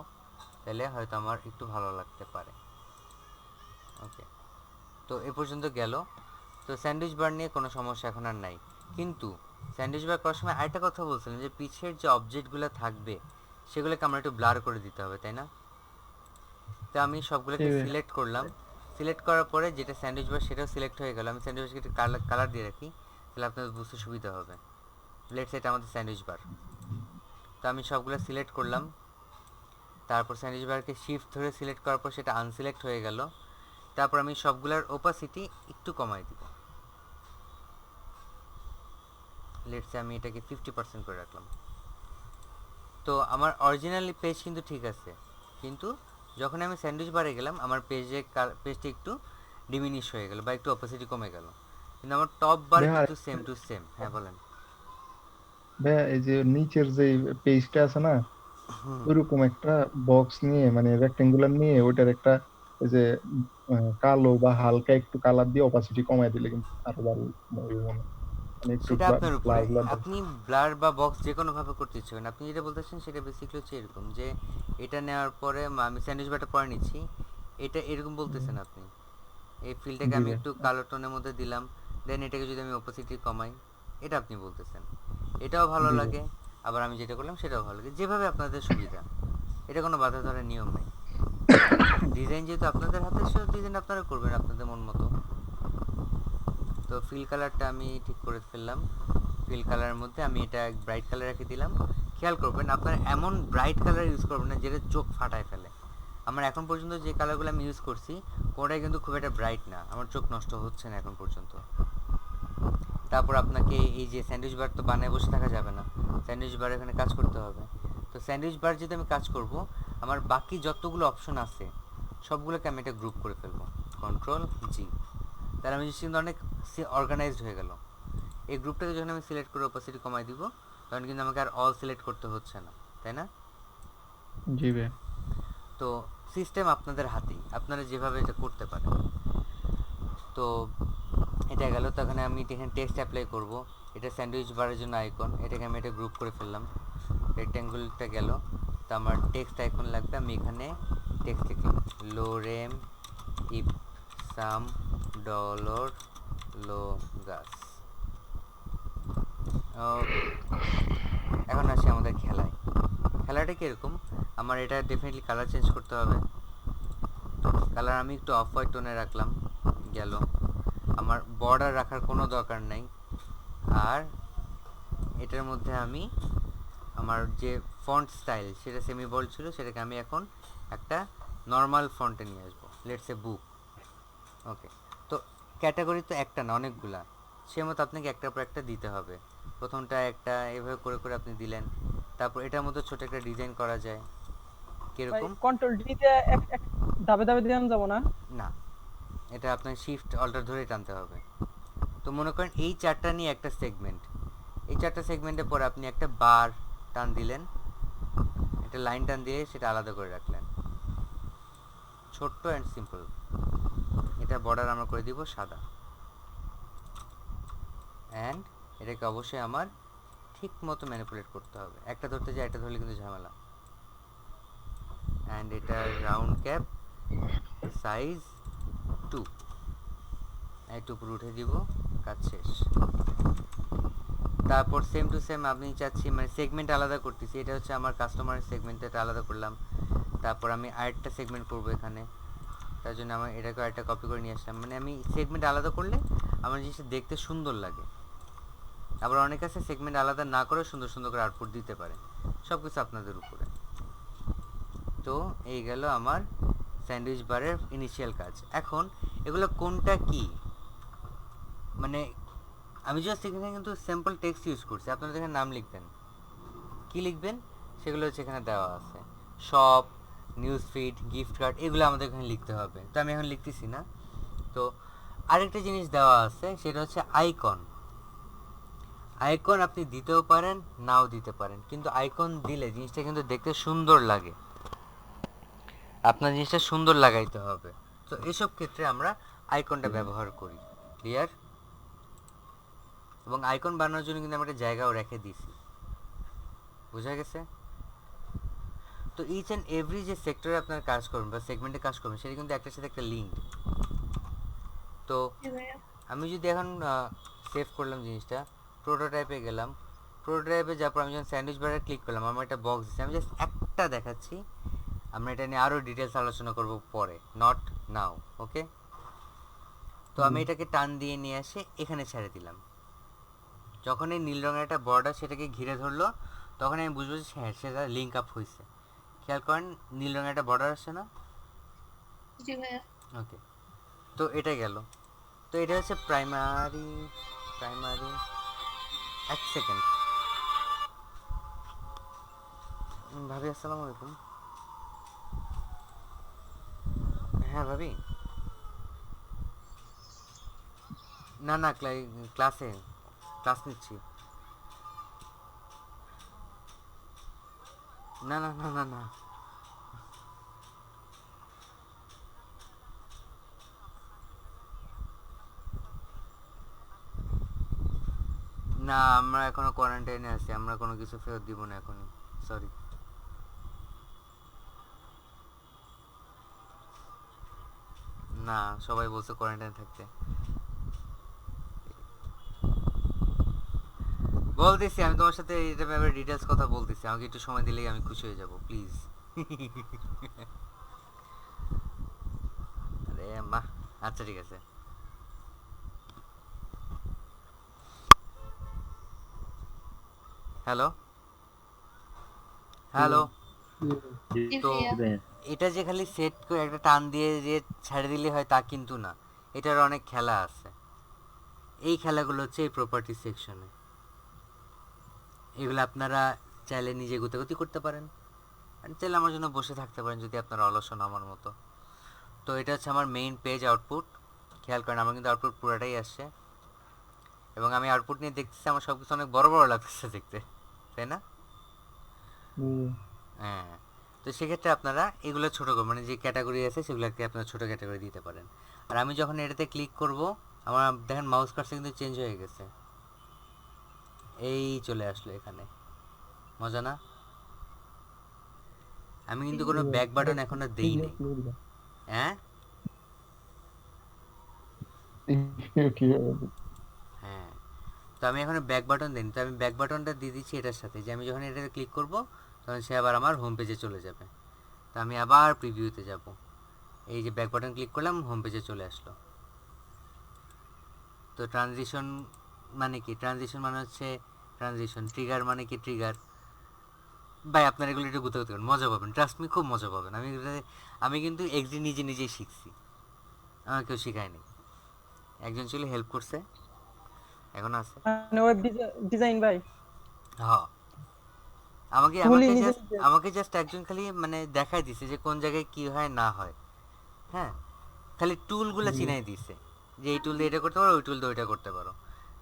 তাহলে হয়তো আমার একটু ভালো লাগতে পারে। ওকে, তো এ পর্যন্ত গেল। তো স্যান্ডউইচ বার নিয়ে কোনো সমস্যা এখন আর নাই। কিন্তু স্যান্ডউইচ বার করার সময় আরেকটা কথা বলছিলাম, যে পিছের যে অবজেক্টগুলো থাকবে সেগুলোকে আমরা একটু ব্লার করে দিতে হবে, তাই না? তো আমি সবগুলোকে জি। সিলেক্ট করলাম। সিলেক্ট করার পরে যেটা স্যান্ডউইচ বার সেটাও সিলেক্ট হয়ে গেল। আমি স্যান্ডউইচকে একটু কালার দিয়ে রাখি, তাহলে আপনাদের বুঝতে সুবিধা হবে। লেটস এটা আমাদের স্যান্ডউইচ বার। তো আমি সবগুলো সিলেক্ট করলাম। তারপর স্যান্ডউইচ বারকে শিফট ধরে সিলেক্ট করার পর সেটা আনসিলেক্ট হয়ে গেল। তারপর আমি সবগুলোর ওপাসিটি একটু কমাই দিব। লেটসে আমি এটাকে 50% করে রাখলাম। তো আমার অরিজিনাল পেজ কিন্তু ঠিক আছে, কিন্তু যখন আমি স্যান্ডউইচ বারে গেলাম আমার পেজটা একটু ডিমিনিশ হয়ে গেল বা একটু অপাসিটি কমে গেল, কিন্তু আমার টপ বার ভাইয়া কিন্তু সেম টু সেম। হ্যাঁ বলেন। ভাইয়া এই যে নিচের যে পেজটা আছে না, ওইরকম একটা বক্স নিয়ে মানে রেক্টেঙ্গুলার নিয়ে ওইটার একটা এই যে কালো বা হালকা একটু কালার দিয়ে অপাসিটি কমায় দিলে কিন্তু আরো ভালো হবে মনে হয়। মানে একটু সেটা আপনার উপরে, ব্লার ব্লার। আপনি ব্লার বা বক্স যে কোনোভাবে করতে ইচ্ছে করেন। আপনি যেটা বলতেছেন সেটা বেসিক্যালি হচ্ছে এরকম, যে এটা নেওয়ার পরে আমি স্যান্ডউইচ বারটা পরে নিচ্ছি, এটা এরকম বলতেছেন আপনি। এই ফিলটাকে জি আমি ভাই। একটু কালো টোনের মধ্যে দিলাম, দেন এটাকে যদি আমি অপোসিটি কমাই, এটা আপনি বলতেছেন। এটাও ভালো জি ভাই। লাগে, আবার আমি যেটা করলাম সেটাও ভালো লাগে, যেভাবে আপনাদের সুবিধা। এটা কোনো বাধা ধরার নিয়ম নেই। ডিজাইন যেহেতু আপনাদের হাতে, সে ডিজাইন আপনারা করবেন আপনাদের মন মতো। তো ফিল কালারটা আমি ঠিক করে ফেললাম। ফিল কালারের মধ্যে আমি এটা ব্রাইট কালার রেখে দিলাম। খেয়াল করবেন আপনারা এমন ব্রাইট কালার ইউজ করবেন না যেটা চোখ ফাটায় ফেলে। আমার এখন পর্যন্ত যে কালারগুলো আমি ইউজ করছি কোনোটাই কিন্তু খুব একটা ব্রাইট না, আমার চোখ নষ্ট হচ্ছে না এখন পর্যন্ত। তারপর আপনাকে এই যে স্যান্ডউইচ বার তো বানায় বসে থাকা যাবে না, স্যান্ডউইচ বার এখানে কাজ করতে হবে। তো স্যান্ডউইচ বার যদি আমি কাজ করব, আমার বাকি যতগুলো অপশন আছে সবগুলোকে আমি এটা গ্রুপ করে ফেলবো, Ctrl+G। তাহলে আমি কিন্তু অনেক অর্গানাইজড হয়ে গেল। এই গ্রুপটাকে যখন আমি সিলেক্ট করে অপাসিটি কমাই দিব, তখন কিন্তু আমাকে আর অল সিলেক্ট করতে হচ্ছে না, তাই না? জি ভাই। তো সিস্টেম আপনাদের হাতেই, আপনারা যেভাবে এটা করতে পারেন। তো এটা গেল। তখন আমি এখানে টেক্সট অ্যাপ্লাই করব। এটা স্যান্ডউইচ বারের জন্য আইকন, এটাকে আমি এটা গ্রুপ করে ফেললাম। রেক্ট্যাঙ্গুলটা গেল। তো আমার টেক্সট আইকন লাগবে, আমি এখানে টেক্সট লিখলাম লোরেম ইপসাম ডলর লোগাস। এখন আসি আমাদের খেলায়। খেলাটা কীরকম, আমার এটা ডেফিনেটলি কালার চেঞ্জ করতে হবে। কালার আমি একটু অফ হোয়াইট টোনে রাখলাম, গেল। আমার বর্ডার রাখার কোনো দরকার নেই। আর এটার মধ্যে আমি আমার যে ফন্ট স্টাইল সেটা সেমি বোল্ড ছিল, সেটাকে আমি এখন একটা নর্মাল ফন্টে নিয়ে আসবো, লেটস এ বুক। ওকে, তো ক্যাটাগরি তো একটা না, অনেকগুলা, সে মতো আপনাকে একটার পর একটা দিতে হবে। প্রথমটা একটা এভাবে করে করে আপনি দিলেন। তারপর এটার মধ্যে ছোট একটা ডিজাইন করা যায়, ভাই কিরকম? কন্ট্রোল ডি দিয়ে এক এক ধাপে ধাপে দিয়ে যাব না? না, এটা আপনার শিফট অল্টার ধরেই টানতে হবে। তো মনে করেন এই চারটা নিয়ে একটা সেগমেন্ট, এই চারটা সেগমেন্টের পরে আপনি একটা বার টান দিলেন, একটা লাইন টান দিয়ে সেটা আলাদা করে রাখলেন, ছোট্ট অ্যান্ড সিম্পল। এটা বর্ডার আমরা করে দিব সাদা। অ্যান্ড এটাকে অবশ্যই আমার ঠিক মতো ম্যানিপুলেট করতে হবে, একটা ধরতে যায় একটা ধরলে কিন্তু ঝামেলা। অ্যান্ড এটা রাউন্ড ক্যাপ সাইজ 2, একটু উপরে উঠে দিব, কাজ শেষ। তারপর সেম টু সেম আপনি চাচ্ছি মানে সেগমেন্ট আলাদা করতেছি, এটা হচ্ছে আমার কাস্টমারের সেগমেন্ট, এটা আলাদা করলাম। তারপর আমি আরেকটা সেগমেন্ট করব এখানে, তার জন্য আমার এটাকে আরেকটা কপি করে নিয়ে আসলাম। মানে আমি সেগমেন্ট আলাদা করলে আমার জিনিসটা দেখতে সুন্দর লাগে। আবার অনেক আছে সেগমেন্ট আলাদা না করে সুন্দর সুন্দর করে আউটপুট দিতে পারে, সব কিছু আপনাদের উপরে। তো এই গেল আমার স্যান্ডউইচ বারের ইনিশিয়াল কাজ। এখন এগুলো কোনটা কি, মানে আমি জাস্ট এখানে কিন্তু সিম্পল টেক্সট ইউজ করছি, আপনারা এখানে নাম লিখবেন, কি লিখবেন সেগুলো হচ্ছে এখানে দেওয়া আছে। Shop, news feed, gift card, এগুলো আমাদের এখানে লিখতে হবে, তো আমি এখন লিখতেছি না। তো আরেকটা জিনিস দেওয়া আছে, সেটা হচ্ছে আইকন। আইকন আপনি দিতেও পারেন, নাও দিতে পারেন, কিন্তু আইকন দিলে জিনিসটা কিন্তু দেখতে সুন্দর লাগে, আপনার জিনিসটা সুন্দর লাগাইতে হবে। তো এসব ক্ষেত্রে আমরা আইকনটা ব্যবহার করি। ক্লিয়ার? এবং আইকন বানানোর জন্য কিন্তু আমরা একটা জায়গাও রেখে দিয়েছি, বোঝা গেছে? তো ইচ অ্যান্ড এভরি যে সেক্টরে আপনার কাজ করবেন বা সেগমেন্টে কাজ করবেন, সেটা কিন্তু একটার সাথে একটা লিঙ্ক। তো আমি যদি এখন সেভ করলাম জিনিসটা, প্রোটোটাইপে গেলাম, প্রোটোটাইপে যাওয়ার পর আমি যখন স্যান্ডউইচ বারে ক্লিক করলাম, আমার একটা বক্স দিচ্ছে, আমি জাস্ট একটা দেখাচ্ছি, আমরা এটা নিয়ে আরও ডিটেলস আলোচনা করব পরে, নট নাও। ওকে, তো আমি এটাকে টান দিয়ে নিয়ে এসে এখানে ছেড়ে দিলাম। যখন এই নীল রঙের একটা বর্ডার সেটাকে ঘিরে ধরলো, তখন আমি বুঝবো যে হ্যাঁ সেটা লিঙ্ক আপ হয়েছে। খেয়াল করেন নীল রঙের একটা বর্ডার আসছে না? ওকে, তো এটা গেল। তো এটা হচ্ছে প্রাইমারি। এক সেকেন্ড ভাবি, আসসালামু আলাইকুম। হ্যাঁ ভাবি, না না ক্লাসে ক্লাস নিচ্ছি। না না না না না, না আমরা এখনো কোয়ারেন্টাইনে আছি, আমরা কোনো কিছু ফেরত দিব না এখনই, সরি। না, সবাই বলছে কোয়ারেন্টাইনে থাকতে। বলতেছি, আমি তোমার সাথে এটা ব্যাপারে ডিটেলস কথা বলতেছি, আমাকে একটু সময় দিলেই আমি খুশি হয়ে যাব প্লিজ। আরে মা, আচ্ছা ঠিক আছে। হ্যালো হ্যালো, তো এটা যে খালি সেট করে একটা টান দিয়ে যে ছেড়ে দিলে হয় তা কিন্তু না, এটার অনেক খেলা আছে। এই খেলাগুলো হচ্ছে এই প্রপার্টি সেকশনে, এগুলো আপনারা চাইলে নিজে গুতাগুতি করতে পারেন, আর চাইলে আমার জন্য বসে থাকতে পারেন যদি আপনারা অলস হন আমার মতো। তো এটা হচ্ছে আমার মেইন পেজ আউটপুট। খেয়াল করেন আমার কিন্তু আউটপুট পুরোটাই আসছে, এবং আমি আউটপুট নিয়ে দেখতেছি আমার সব কিছু অনেক বড় বড় লাগতেছে দেখতে, তাই না? হ্যাঁ, তো সেক্ষেত্রে আপনারা এগুলো ছোটো করে, মানে যে ক্যাটাগরি আছে সেগুলোকে আপনারা ছোটো ক্যাটাগরি দিতে পারেন। আর আমি যখন এটাতে ক্লিক করব, আমার দেখেন মাউস কার্সর কিন্তু চেঞ্জ হয়ে গেছে, এই চলে আসলো এখানে, মজা না? আমি কিন্তু কোনো ব্যাক বাটন এখনো দেই নাই। হ্যাঁ হ্যাঁ, তো আমি এখনো ব্যাক বাটন দিইনি, তো আমি ব্যাক বাটনটা দিয়ে দিচ্ছি এটার সাথে, যে আমি যখন এটাতে ক্লিক করব তখন সে আবার আমার হোম পেজে চলে যাবে। তো আমি আবার প্রিভিউতে যাব, এই যে ব্যাক বাটন ক্লিক করলাম, হোম পেজে চলে আসলো। তো ট্রানজিশন মানে কি? ট্রানজিশন মানে হচ্ছে ট্রানজিশন, ট্রিগার মানে কি? ট্রিগার। ভাই আপনার এগুলো একটু গুতে গুতে মজা পাবেন, ট্রাস্ট মি, খুব মজা পাবেন। আমি কিন্তু এক্সি নিজে নিজেই শিখছি, আমার কেউ শেখায়নি, একজন ছিল হেল্প করছে, এখন আছে। মানে ওয়েব ডিজাইন ভাই, হ্যাঁ, আমাকে ফুলি আমাকে নিজে জাস্ট নিজে। আমাকে জাস্ট একজন খালি মানে দেখাই দিছে যে কোন জায়গায় কি হয় না হয়। হ্যাঁ, খালি টুলগুলো চিনাই দিছে যে এই টুল দিয়ে এটা করতে পারো, ওই টুল দিয়ে ওইটা করতে পারো।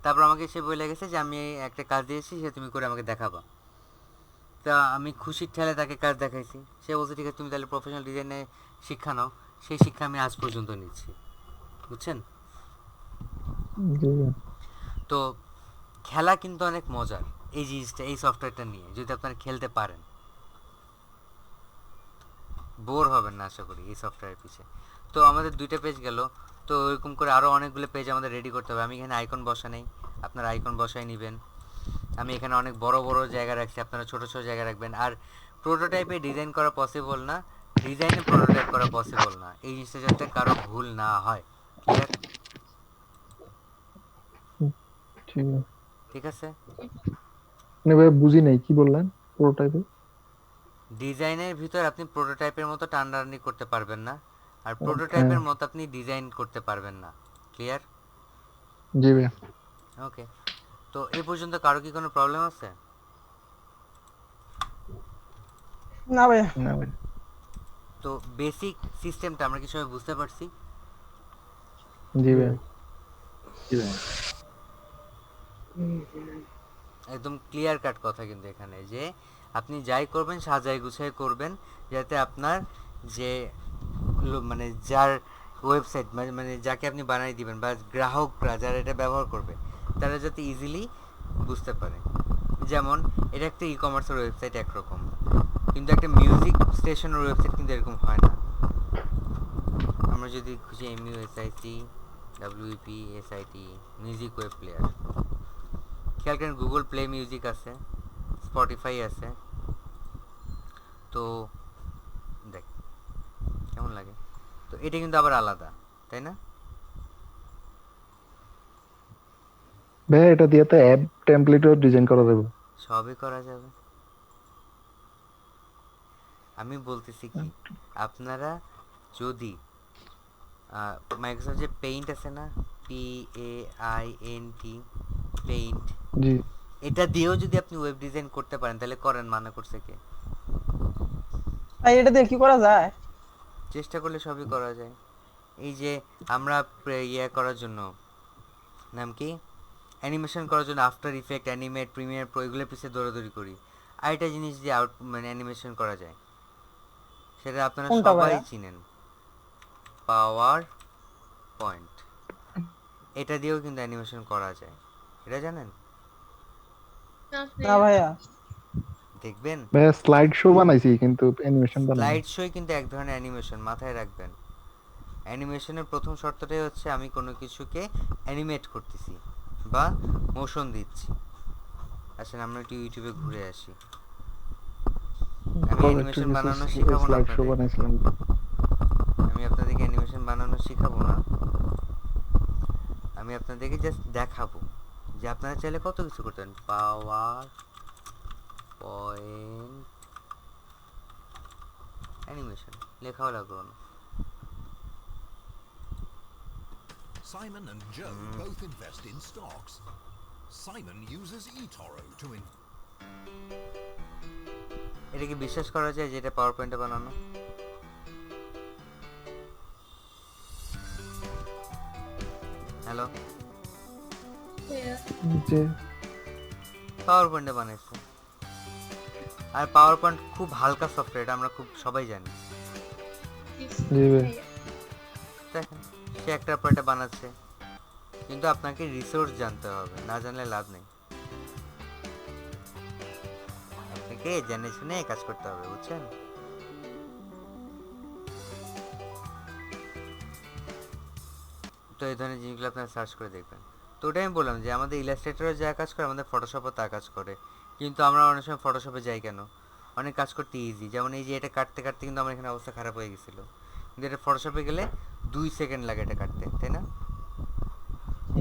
তারপর আমাকে সে বলে গেছে যে আমি একটা কাজ দিয়েছি, সে তুমি করে আমাকে দেখাবা। তা আমি খুশির ঠেলে তাকে কাজ দেখাইছি, সে বলছে ঠিক আছে তুমি তাহলে প্রফেশনাল ডিজাইনে শিক্ষা নাও। সেই শিক্ষা আমি আজ পর্যন্ত নিচ্ছি, বুঝছেন? তো খেলা কিন্তু অনেক মজার এই জিনিসটা, এই সফটওয়্যারটা নিয়ে যদি আপনারা খেলতে পারেন, বোর হবেন না আশা করি এই সফটওয়্যারের পিছে। তো আমাদের 2টা পেজ গেল, তো এরকম করে আরও অনেকগুলো পেজ আমাদের রেডি করতে হবে। আমি এখানে আইকন বসা নেই, আপনারা আইকন বসাই নেবেন। আমি এখানে অনেক বড় বড় জায়গা রাখছি, আপনারা ছোট ছোট জায়গা রাখবেন। আর প্রোটোটাইপে ডিজাইন করা পসিবল না, ডিজাইনে প্রোটোটাইপ করা পসিবল না, এই জিনিসটা যাতে কারো ভুল না হয়। ক্লিয়ার? ঠিক আছে। মানে ভাই বুঝি নাই কি বললেন প্রোটোটাইপে। ডিজাইনের ভিতর আপনি প্রোটোটাইপের মতো টানাটানি করতে পারবেন না, আর হ্যাঁ প্রোটোটাইপের মতো আপনি ডিজাইন করতে পারবেন না। ক্লিয়ার? জি ভাই। ওকে, তো এই পর্যন্ত কারো কি কোনো প্রবলেম আছে? না ভাই। না ভাই। তো বেসিক সিস্টেমটা আমরা কি সবাই বুঝতে পারছি? জি ভাই। জি ভাই। একদম ক্লিয়ার কাট কথা কিন্তু এখানে, যে আপনি যাই করবেন সাজাই গুছাই করবেন, যাতে আপনার যে মানে যার ওয়েবসাইট মানে যাকে আপনি বানাই দিবেন বা গ্রাহকরা যারা এটা ব্যবহার করবে তারা যাতে ইজিলি বুঝতে পারে। যেমন এটা একটা ই কমার্সের ওয়েবসাইট একরকম, কিন্তু একটা মিউজিক স্টেশনের ওয়েবসাইট কিন্তু এরকম হয় না। আমরা যদি খুঁজি MUSIC WEPSIT music web player, খেয়াল করেন গুগল প্লে মিউজিক আছে, স্পটিফাই আছে। তো দেখ কেমন লাগে, তো এটা কিন্তু আবার আলাদা, তাই না? ভাই এটা দিয়ে তো অ্যাপ টেমপ্লেটও ডিজাইন করা যাবে। সবই করা যাবে। আমি বলতেছি কি, আপনারা যদি মাইক্রোসফট যে পেইন্ট আছে না, PAINT, পেইন্ট, জি। এটা দিয়েও যদি আপনি ওয়েব ডিজাইন করতে পারেন তাহলে করেন, মানা করছে কে? ভাই এটা দিয়ে কি করা যায়? চেষ্টা করলে সবই করা যায়। এই যে আমরা ইয়ে করার জন্য, নাম কি, অ্যানিমেশন করার জন্য after effect, animate, Premiere Pro এগুলোর পিছিয়ে দৌড়াদৌড়ি করি, আরেকটা জিনিস দিয়ে মানে অ্যানিমেশন করা যায়, সেটা আপনারা কোনটা সবাই ভাইয়া? চিনেন, পাওয়ার পয়েন্ট। এটা দিয়েও কিন্তু অ্যানিমেশন করা যায়, এটা জানেন? না ভাইয়া। দেখবেন ভাই স্লাইড শো বানাইছি কিন্তু অ্যানিমেশন বানাই নাই। স্লাইড শোই কিন্তু এক ধরনের অ্যানিমেশন, মাথায় রাখবেন। অ্যানিমেশনের প্রথম শর্তটাই হচ্ছে আমি কোনো কিছুকে অ্যানিমেট করতেছি বা মোশন দিচ্ছি। আসেন আমরা একটু ইউটিউবে ঘুরে আসি। আমি কবে একটু অ্যানিমেশন কিছু বানানো শিখাবো না স্লাইড শো আপনাদের, বানাইছিলাম। আমি আপনাদেরকে অ্যানিমেশন বানানো শিখাবো না, আমি আপনাদেরকে জাস্ট দেখাবো যে আপনারা চাইলে কত কিছু করতে পারেন। পাওয়ার পয়েন্ট অ্যানিমেশন লেখাও লাগলো না। Simon and Joe both invest in stocks. Simon uses eToro to এটা কি বিশ্বাস করা যায় যে এটা পাওয়ার পয়েন্টে বানানো? হ্যালো, যে পাওয়ার পয়েন্টে বানাইছে। আর পাওয়ার পয়েন্ট খুব হালকা সফটওয়্যার, এটা আমরা খুব সবাই জানি। জি ভাই। দেখেন সে একটার পর একটা বানাচ্ছে, কিন্তু আপনাকে রিসোর্স জানতে হবে, না জানলে লাভ নেই। আপনাকে জেনে শুনে কাজ করতে হবে, বুঝছেন? তো এই ধরনের জিনিসগুলো আপনারা সার্চ করে দেখবেন। তো ওটাই আমি বললাম যে আমাদের ইলাস্ট্রেটরও যা কাজ করে আমাদের ফটোশপও তা কাজ করে, কিন্তু আমরা অনেক সময় ফটোশপে যাই কেন? অনেক কাজ করতে ইজি, যেমন এই যে এটা কাটতে কাটতে কিন্তু আমার এখানে অবস্থা খারাপ হয়ে গেছিলো, কিন্তু এটা ফটোশপে গেলে 2 সেকেন্ড লাগে এটা কাটতে, তাই না?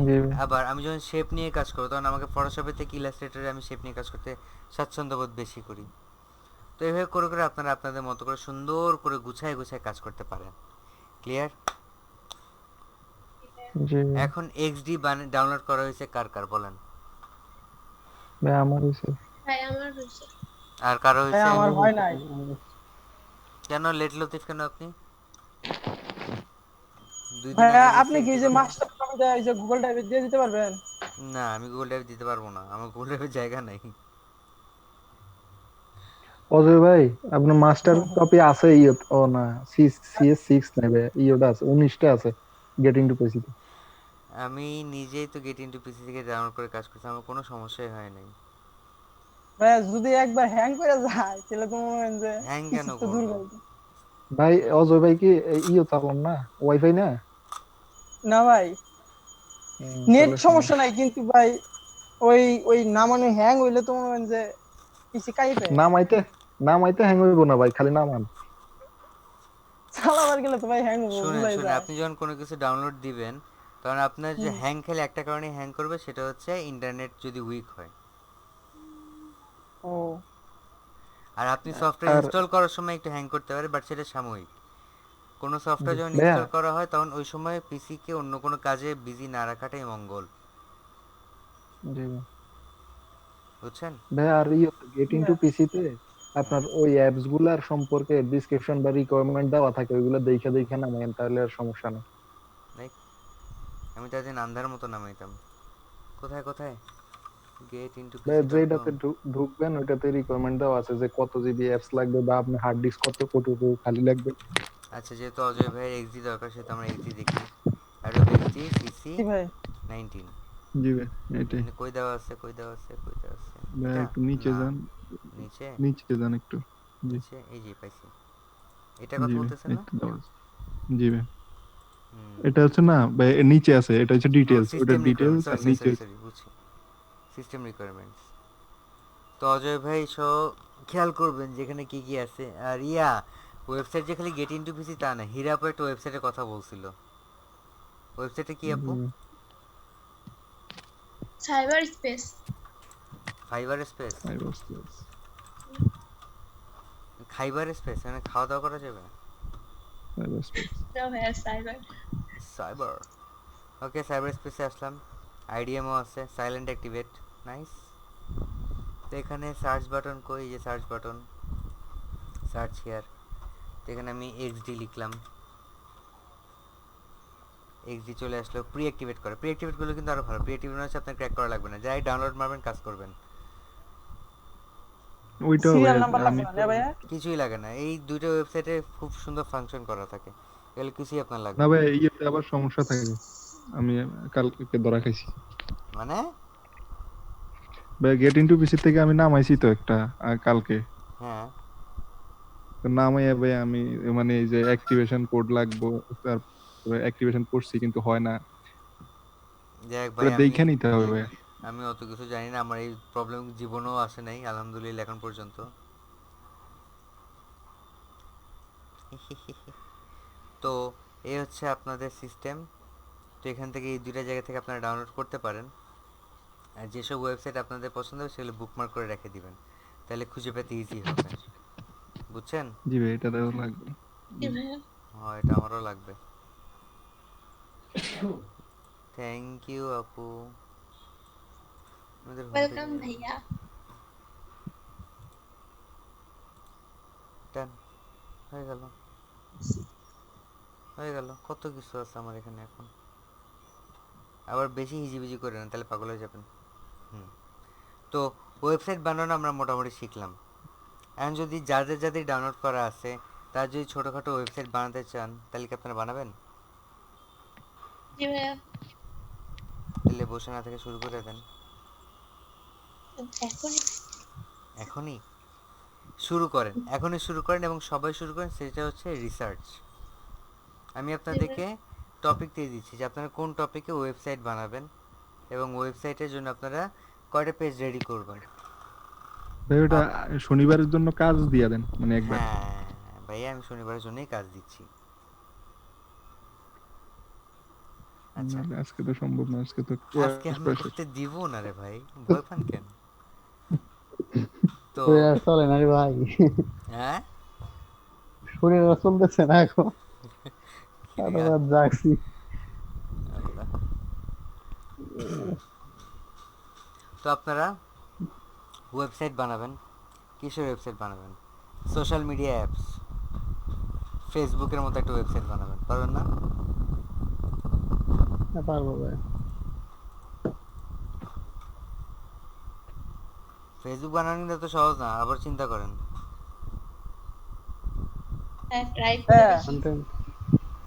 জি ভাই। আবার আমি যখন শেপ নিয়ে কাজ করবো তখন আমাকে ফটোশপে থেকে ইলাস্ট্রেটরে আমি শেপ নিয়ে কাজ করতে স্বাচ্ছন্দ্য বোধ বেশি করি। তো এইভাবে করে করে আপনারা আপনাদের মতো করে সুন্দর করে গুছায় গুছায় কাজ করতে পারেন। ক্লিয়ার? জি ভাই। এখন এক্সডি ডাউনলোড করা হয়েছে কার কার বলেন? ভাই আমার হইছে। আর কারো ভাই হয়েছে? আমার হয় নাই। কেন লেট লতিফ, কেন আপনি 2 দিন ভাইয়া আগে আপনি নিয়েছেন কি কি যে কথা? মাস্টার কপিটা এই যে গুগল ড্রাইভে দিয়ে দিতে পারবেন? না আমি গুগল ড্রাইভ দিতে পারবো না, আমার গুগল ড্রাইভের জায়গা নাই। অজয় ভাই আপনার মাস্টার কপি আছে ইয়ে? ও না, CS6 নেবে, ইয়েটা আছে 19টা আছে গেটিং টু পিসি। আমি নিজেই তো গেট ইনটু পিসি থেকে ডাউনলোড করে কাজ করছি, আমার কোনো সমস্যাই হয় নাই। ভাইয়া যদি একবার হ্যাং করে যায় তাহলে তো মনে হয় যে হ্যাং কিছু কেন তো দূর করবে? করবে। ভাই অজয় ভাই কি ইয়ে চালান না, ওয়াইফাই না? না ভাই, নেট তাহলে সমস্যা সমস্যা। নাই, কিন্তু ভাই ওই ওই নামানো হ্যাং হইলে তো মনে হয় যে পিসি কাইপে নামাইতে নামাইতে হ্যাং হইব না ভাই, খালি নামান। চালাবার গেলে তো ভাই হ্যাং হবো, শুনেন বুঝাই শুনেন, যায়। আপনি যখন কোনো কিছু ডাউনলোড দিবেন তখন আপনার যে হুম। হ্যাং খেলে একটা কারণে হ্যাং করবে, সেটা হচ্ছে ইন্টারনেট যদি উইক হয়। ও আর আপনি সফটওয়্যার আর ইনস্টল করার সময় একটু হ্যাং করতে পারে, বাট সেটা সাময়িক। কোনো সফটওয়্যার যখন ভাইয়া ইনস্টল করা হয় তখন ওই সময় পিসিকে অন্য কোনো কাজে বিজি না রাখাটাই মঙ্গল, জি ভাই। বুঝছেন? ভাইয়া আর গেট ইনটু পিসিতে আপনার ওই অ্যাপস গুলার সম্পর্কে ডিসক্রিপশন বা রিকোয়ারমেন্ট দেওয়া থাকে, ওইগুলো দেখে দেখে নামাইন, তাহলে আর সমস্যা নেই। লাইক আমি তো একদিন আন্ধার মতো নামাইতাম। কোথায় কোথায় গেট ইনটু পিসি ডট কম। যেটাতে ঢুকবেন ওইটাতে রিকোয়ারমেন্ট দেওয়া আছে যে কত জিবি অ্যাপস লাগবে বা আপনার হার্ড ডিস্ক কতটুকু খালি লাগবে। আচ্ছা, যেহেতু অজয় ভাইয়ের এক্সডি দরকার সেহেতু আমরা এক্সডি দেখি। অ্যাডোবি এক্সডি সিসি জি ভাই 19। জি ভাই এটাই। এখানে কই দেওয়া আছে, কই দেওয়া আছে, কই দেওয়া আছে? ভাই এটা একটু নিচে না, যান, নিচে নিচে যান একটু। জি নিচে এই যে পাইছি। এটা কথা জি ভাই বলতেছেন এই না? তো দেওয়া আছে। জি ভাই হুম। এটা হচ্ছে না ভাই, এর নিচে আছে, এটা হচ্ছে ও ডিটেইলস, ওটা সিস্টেম রিকোয়ারমেন্ট, ডিটেইলস আর সরি সরি নিচে সরি সরি, বুঝছি। System requirements. তো অজয় ভাই খেয়াল করবেন যেখানে কি কি আছে। আর ওয়েবসাইট যে খালি গেট ইনটু পিসি তা না, হিরাপও একটা ওয়েবসাইটের কথা বলছিল। ওয়েবসাইটে কি আপু? Cyber space. Fibre space? Khyber space মানে খাওয়া দাওয়া করা যাবে? তো ভাইয়া সাইবার। সাইবার, ওকে সাইবার স্পেসে আসলাম। আইডিএমও আছে, সাইলেন্ট অ্যাক্টিভেট, নাইস। তো এখানে সার্চ বাটন কই, যে সার্চ বাটন, সার্চ হিয়ার। তো এখানে আমি এক্সডি লিখলাম, এক্সডি চলে আসলো। প্রি অ্যাক্টিভেট করে, প্রি অ্যাক্টিভেটগুলো কিন্তু আরও ভালো। প্রি অ্যাক্টিভেট হচ্ছে আপনার ক্র্যাক করা লাগবে না, যাই ডাউনলোড মারবেন কাজ করবেন, ওইটাও সিরিয়াল ভাই নাম্বার আমি লাগবে না ভাইয়া? কিছুই লাগে না। এই দুইটা ওয়েবসাইটে খুব সুন্দর ফাংশন করা থাকে, এগুলো কিছুই আপনার লাগবে না না। ভাই ইয়েতে আবার সমস্যা থাকে, আমি কালকে ধরা খাইছি। মানে ভাই গেট ইনটু পিসি থেকে আমি নামাইছি তো একটা কালকে, হ্যাঁ, তো নামাইয়া ভাই আমি মানে এই যে অ্যাক্টিভেশন কোড লাগবে, তারপরে অ্যাক্টিভেশন করছি কিন্তু হয় না, যাই হোক ভাই, ওটা দেখে নিতে হবে ভাই। আমি অত কিছু জানি না, আমার এই প্রবলেম জীবনেও আসে নাই আলহামদুলিল্লাহ এখন পর্যন্ত। তো এই হচ্ছে আপনাদের সিস্টেম। তো এখান থেকে এই দুইটা জায়গা থেকে আপনারা ডাউনলোড করতে পারেন। আর যেসব ওয়েবসাইট আপনাদের পছন্দ হবে সেগুলো বুকমার্ক করে রেখে দিবেন, তাহলে খুঁজে পেতে ইজি হবে, বুঝছেন? জি ভাই এটা দেওয়া লাগবে। জি ভাইয়া। হ্যাঁ, এটা আমারও লাগবে। থ্যাংক ইউ আপু। আমাদের home ওয়েলকাম page-এ ভাইয়া। done, হয়ে গেল, হয়ে গেল। কত কিছু আছে আমার এখানে এখন, আবার বেশি হিজিবিজি করে না তাহলে পাগল হয়ে যাবেন। তো ওয়েবসাইট বানানো আমরা মোটামুটি শিখলাম। এখন যদি যাদের যাদের ডাউনলোড করা আছে তারা যদি ছোটোখাটো ওয়েবসাইট বানাতে চান তাহলে কি আপনারা বানাবেন? জি ভাইয়া। তাহলে বসে না থেকে শুরু করে দেন এখনই। এখনই শুরু করেন, এখনই শুরু করেন এবং সবাই শুরু করেন। সেটা হচ্ছে রিসার্চ। আমি আপনাদেরকে টপিক দিয়ে দিচ্ছি যে আপনারা কোন টপিকে ওয়েবসাইট বানাবেন এবং ওয়েবসাইটের জন্য আপনারা কয়টা পেজ রেডি করবেন। ভাই ওটা শনিবারের জন্য কাজ দিয়ে দেন মানে একবার। হ্যাঁ ভাইয়া, আমি শনিবারের জন্যই কাজ দিচ্ছি। আচ্ছা, নাহলে আজকে তো সম্ভব না, আজকে তো আজকে আমি করতে দিব না রে ভাই, ভয় পান কেন? তো শরীর আর চলে না রে ভাই, হ্যাঁ, শরীর আর চলতেছে না এখন, সারা ক্রিয়া, রাত জাগছি। আল্লাহ। তো আপনারা ওয়েবসাইট বানাবেন, কিসের ওয়েবসাইট বানাবেন? সোশ্যাল মিডিয়া অ্যাপস, ফেসবুকের মতো একটা ওয়েবসাইট বানাবেন, পারবেন না? না পারবো ভাই। ফেসবুক বানানো কিন্তু এত সহজ না, আবার চিন্তা করেন। হ্যাঁ ট্রাই করে হ্যাঁ। দেখি। কন্টেন্ট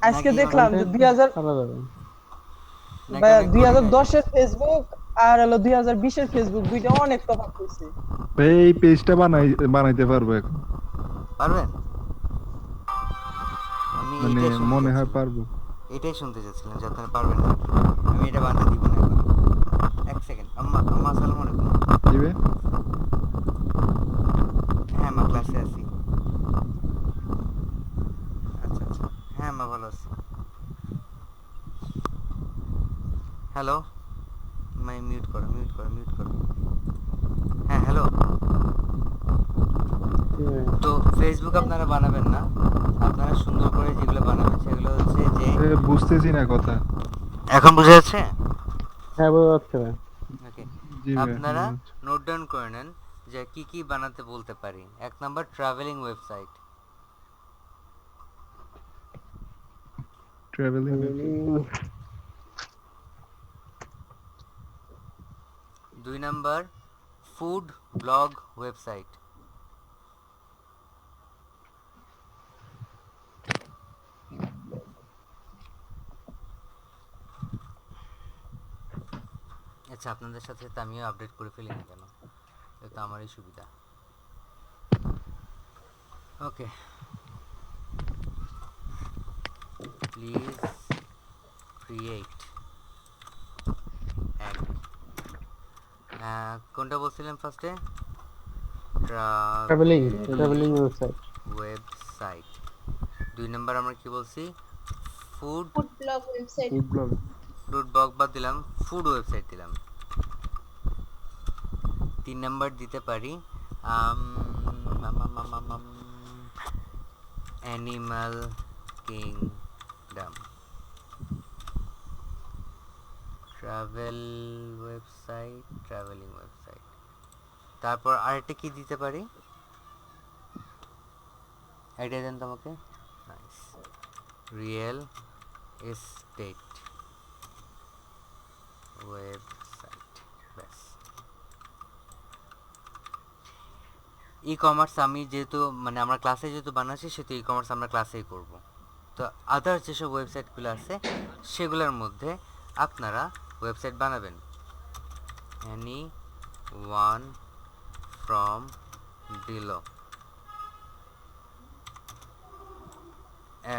আজকে নাকি দেখলাম যে 2000 করা যাবে। নাকি ভাইয়া অনেক 2010 এর ফেসবুক আর হলো 2020 এর ফেসবুক দুইটা অনেক তফাৎ হইছে। ভাই এই পেজটা বানাইতে পারবো এখন, পারবেন? আমি মানে এইটাই শুনতে মনে হয় চাচ্ছিলাম, পারবো। এটাই শুনতে চাচ্ছিলাম যে আপনারা পারবেন না। আমি এটা বানাতে দিব না এখন। এক সেকেন্ড, আম্মা আম্মা আসসালামু আলাইকুম। জি ভাই হ্যাঁ মা, ক্লাসে আছি। আচ্ছা আচ্ছা, হ্যাঁ মা ভালো আছি। হ্যালো, মাই মিউট করো, মিউট করো, মিউট করো। হ্যাঁ হ্যালো। জি ভাই। তো ফেসবুক আপনারা বানাবেন না, আপনারা সুন্দর করে যেগুলো বানাবেন সেগুলো হচ্ছে যে বুঝতেছি না কথা। এখন বুঝা যাচ্ছে? হ্যাঁ বোঝা যাচ্ছে ভাই। ওকে, জি ভাই, আপনারা বোঝা যাচ্ছে। নোট ডাউন করে নেন যে কি কি বানাতে বলতে পারি। 1 number travelling website, travelling 2 number food blog website, 'আচ্ছা আপনাদের সাথে সাথে আমিও আপডেট করে ফেলি না কেন, এটা আমারই সুবিধা। ওকে, প্লিজ ক্রিয়েট কোনটা বলছিলেন ফার্স্টে? Travelling website. ওয়েবসাইট। 2 নাম্বার আমরা কি বলছি? Food Food blog website. Food blog. Food blog বাদ দিলাম, ফুড ওয়েবসাইট দিলাম। 3 নাম্বার দিতে পারি animal kingdom, travel website, travelling website. তারপর আরেকটা কি দিতে পারি? আইডিয়া দেন তো আমাকে। Nice, real estate website. ব্যাস, ই কমার্স আমি যেহেতু মানে আমরা ক্লাসে যেহেতু বানাচ্ছি সেহেতু ই কমার্স আমরা ক্লাসেই করব। তো আদার যেসব ওয়েবসাইটগুলো আছে সেগুলোর মধ্যে আপনারা ওয়েবসাইট বানাবেন। Any one from below,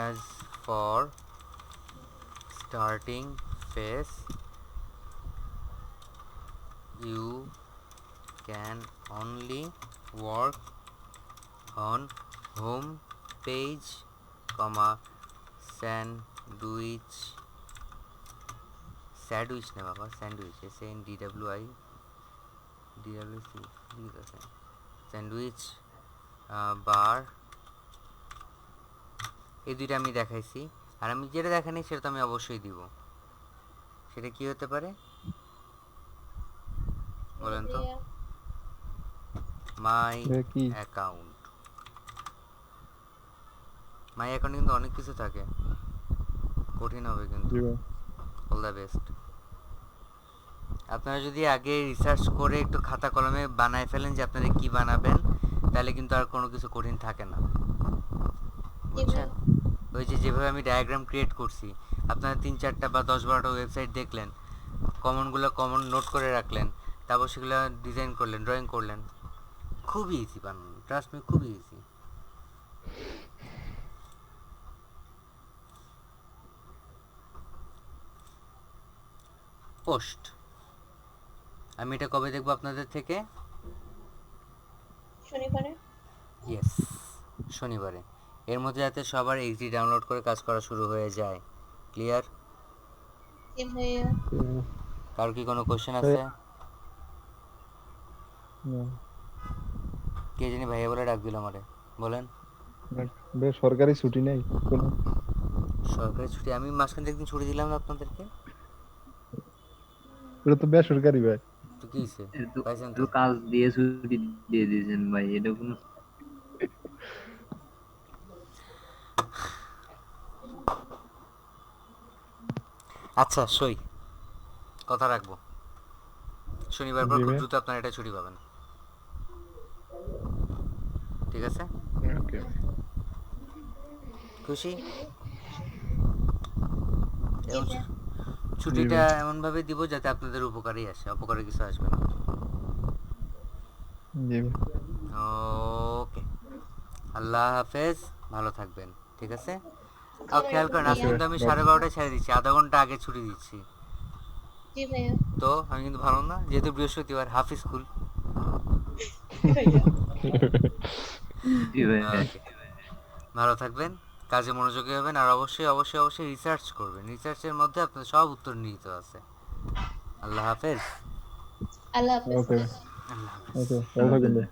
as for starting phase you can only work on home page, sandwich না বাবা, স্যান্ডউইচ স্যান্ডউইচ বার, এই দুইটা আমি দেখাইছি। আর আমি যেটা দেখাইনি সেটা তো আমি অবশ্যই দিব। সেটা কি হতে পারে বলেন তো? Yeah. মাই কি? অ্যাকাউন্ট। মাই অ্যাকাউন্টে কিন্তু অনেক কিছু থাকে, কঠিন হবে কিন্তু। জি ভাই। All the best. আপনারা যদি আগে রিসার্চ করে একটু খাতা কলমে বানায় ফেলেন যে আপনারা কি বানাবেন, তাহলে কিন্তু আর কোনো কিছু কঠিন থাকে না, বুঝছেন? ওই যে যেভাবে আমি ডায়াগ্রাম ক্রিয়েট করছি, আপনারা 3-4টা বা 10-12টা ওয়েবসাইট দেখলেন, কমন নোট করে রাখলেন, তারপর সেগুলো ডিজাইন করলেন, ড্রয়িং করলেন, খুবই ইজি বানানো, ট্রাস্ট মি, খুবই ইজি। পোস্ট, আমি এটা কবে দেখবো আপনাদের থেকে? শনিবারে। ইয়েস, শনিবারে। এর মধ্যে যাতে সবার এক্সি ডাউনলোড করে কাজ করা শুরু হয়ে যায়। ক্লিয়ার? জি ভাইয়া। কারো কি কোনো কোশ্চেন আছে? কে জানি ভাইয়া বলে ডাক দিল আমারে, বলেন। বেশ, সরকারি ছুটি নেই কোনো? সরকারি ছুটি আমি মাঝখানে একদিন ছুটি দিলাম না আপনাদেরকে। এটা তো বেসরকারি ভাই। তো কি হইছে? একটু পাইছেন একটু তো? কাজ দিয়ে ছুটি দিয়ে দিয়েছেন ভাই, এটা কোনো আচ্ছা সই, কথা রাখবো। শনিবার পর জি খুব ভাই। দ্রুত আপনারা এটা ছুটি পাবেন, ঠিক আছে? ওকে। খুশি? জি এবং ভাইয়া। ছুটিটা এমন ভাবে দিব যাতে আপনাদের উপকারই আসে, অপকারে কিছু আসবে না। জি ভাই। ওকে, আল্লাহ হাফেজ, ভালো থাকবেন, ঠিক আছে? আর খেয়াল করেন আজ কিন্তু আমি 12:30টায় ছেড়ে দিচ্ছি, আধা ঘন্টা আগে ছুটি দিচ্ছি। জি ভাইয়া। তো আমি কিন্তু ভালো না, যেহেতু বৃহস্পতিবার হাফ স্কুল। জি ভাইয়া। জি ভাই। ওকে, ভালো থাকবেন, কাজে মনোযোগী হবেন, আর অবশ্যই অবশ্যই অবশ্যই রিসার্চ করবেন। রিসার্চের মধ্যে আপনাদের সব উত্তর নিহিত আছে। আল্লাহ হাফেজ। আল্লাহ হাফেজ। ওকে আল্লাহ হাফেজ। ওকে, ভালো থাকবেন ভাই।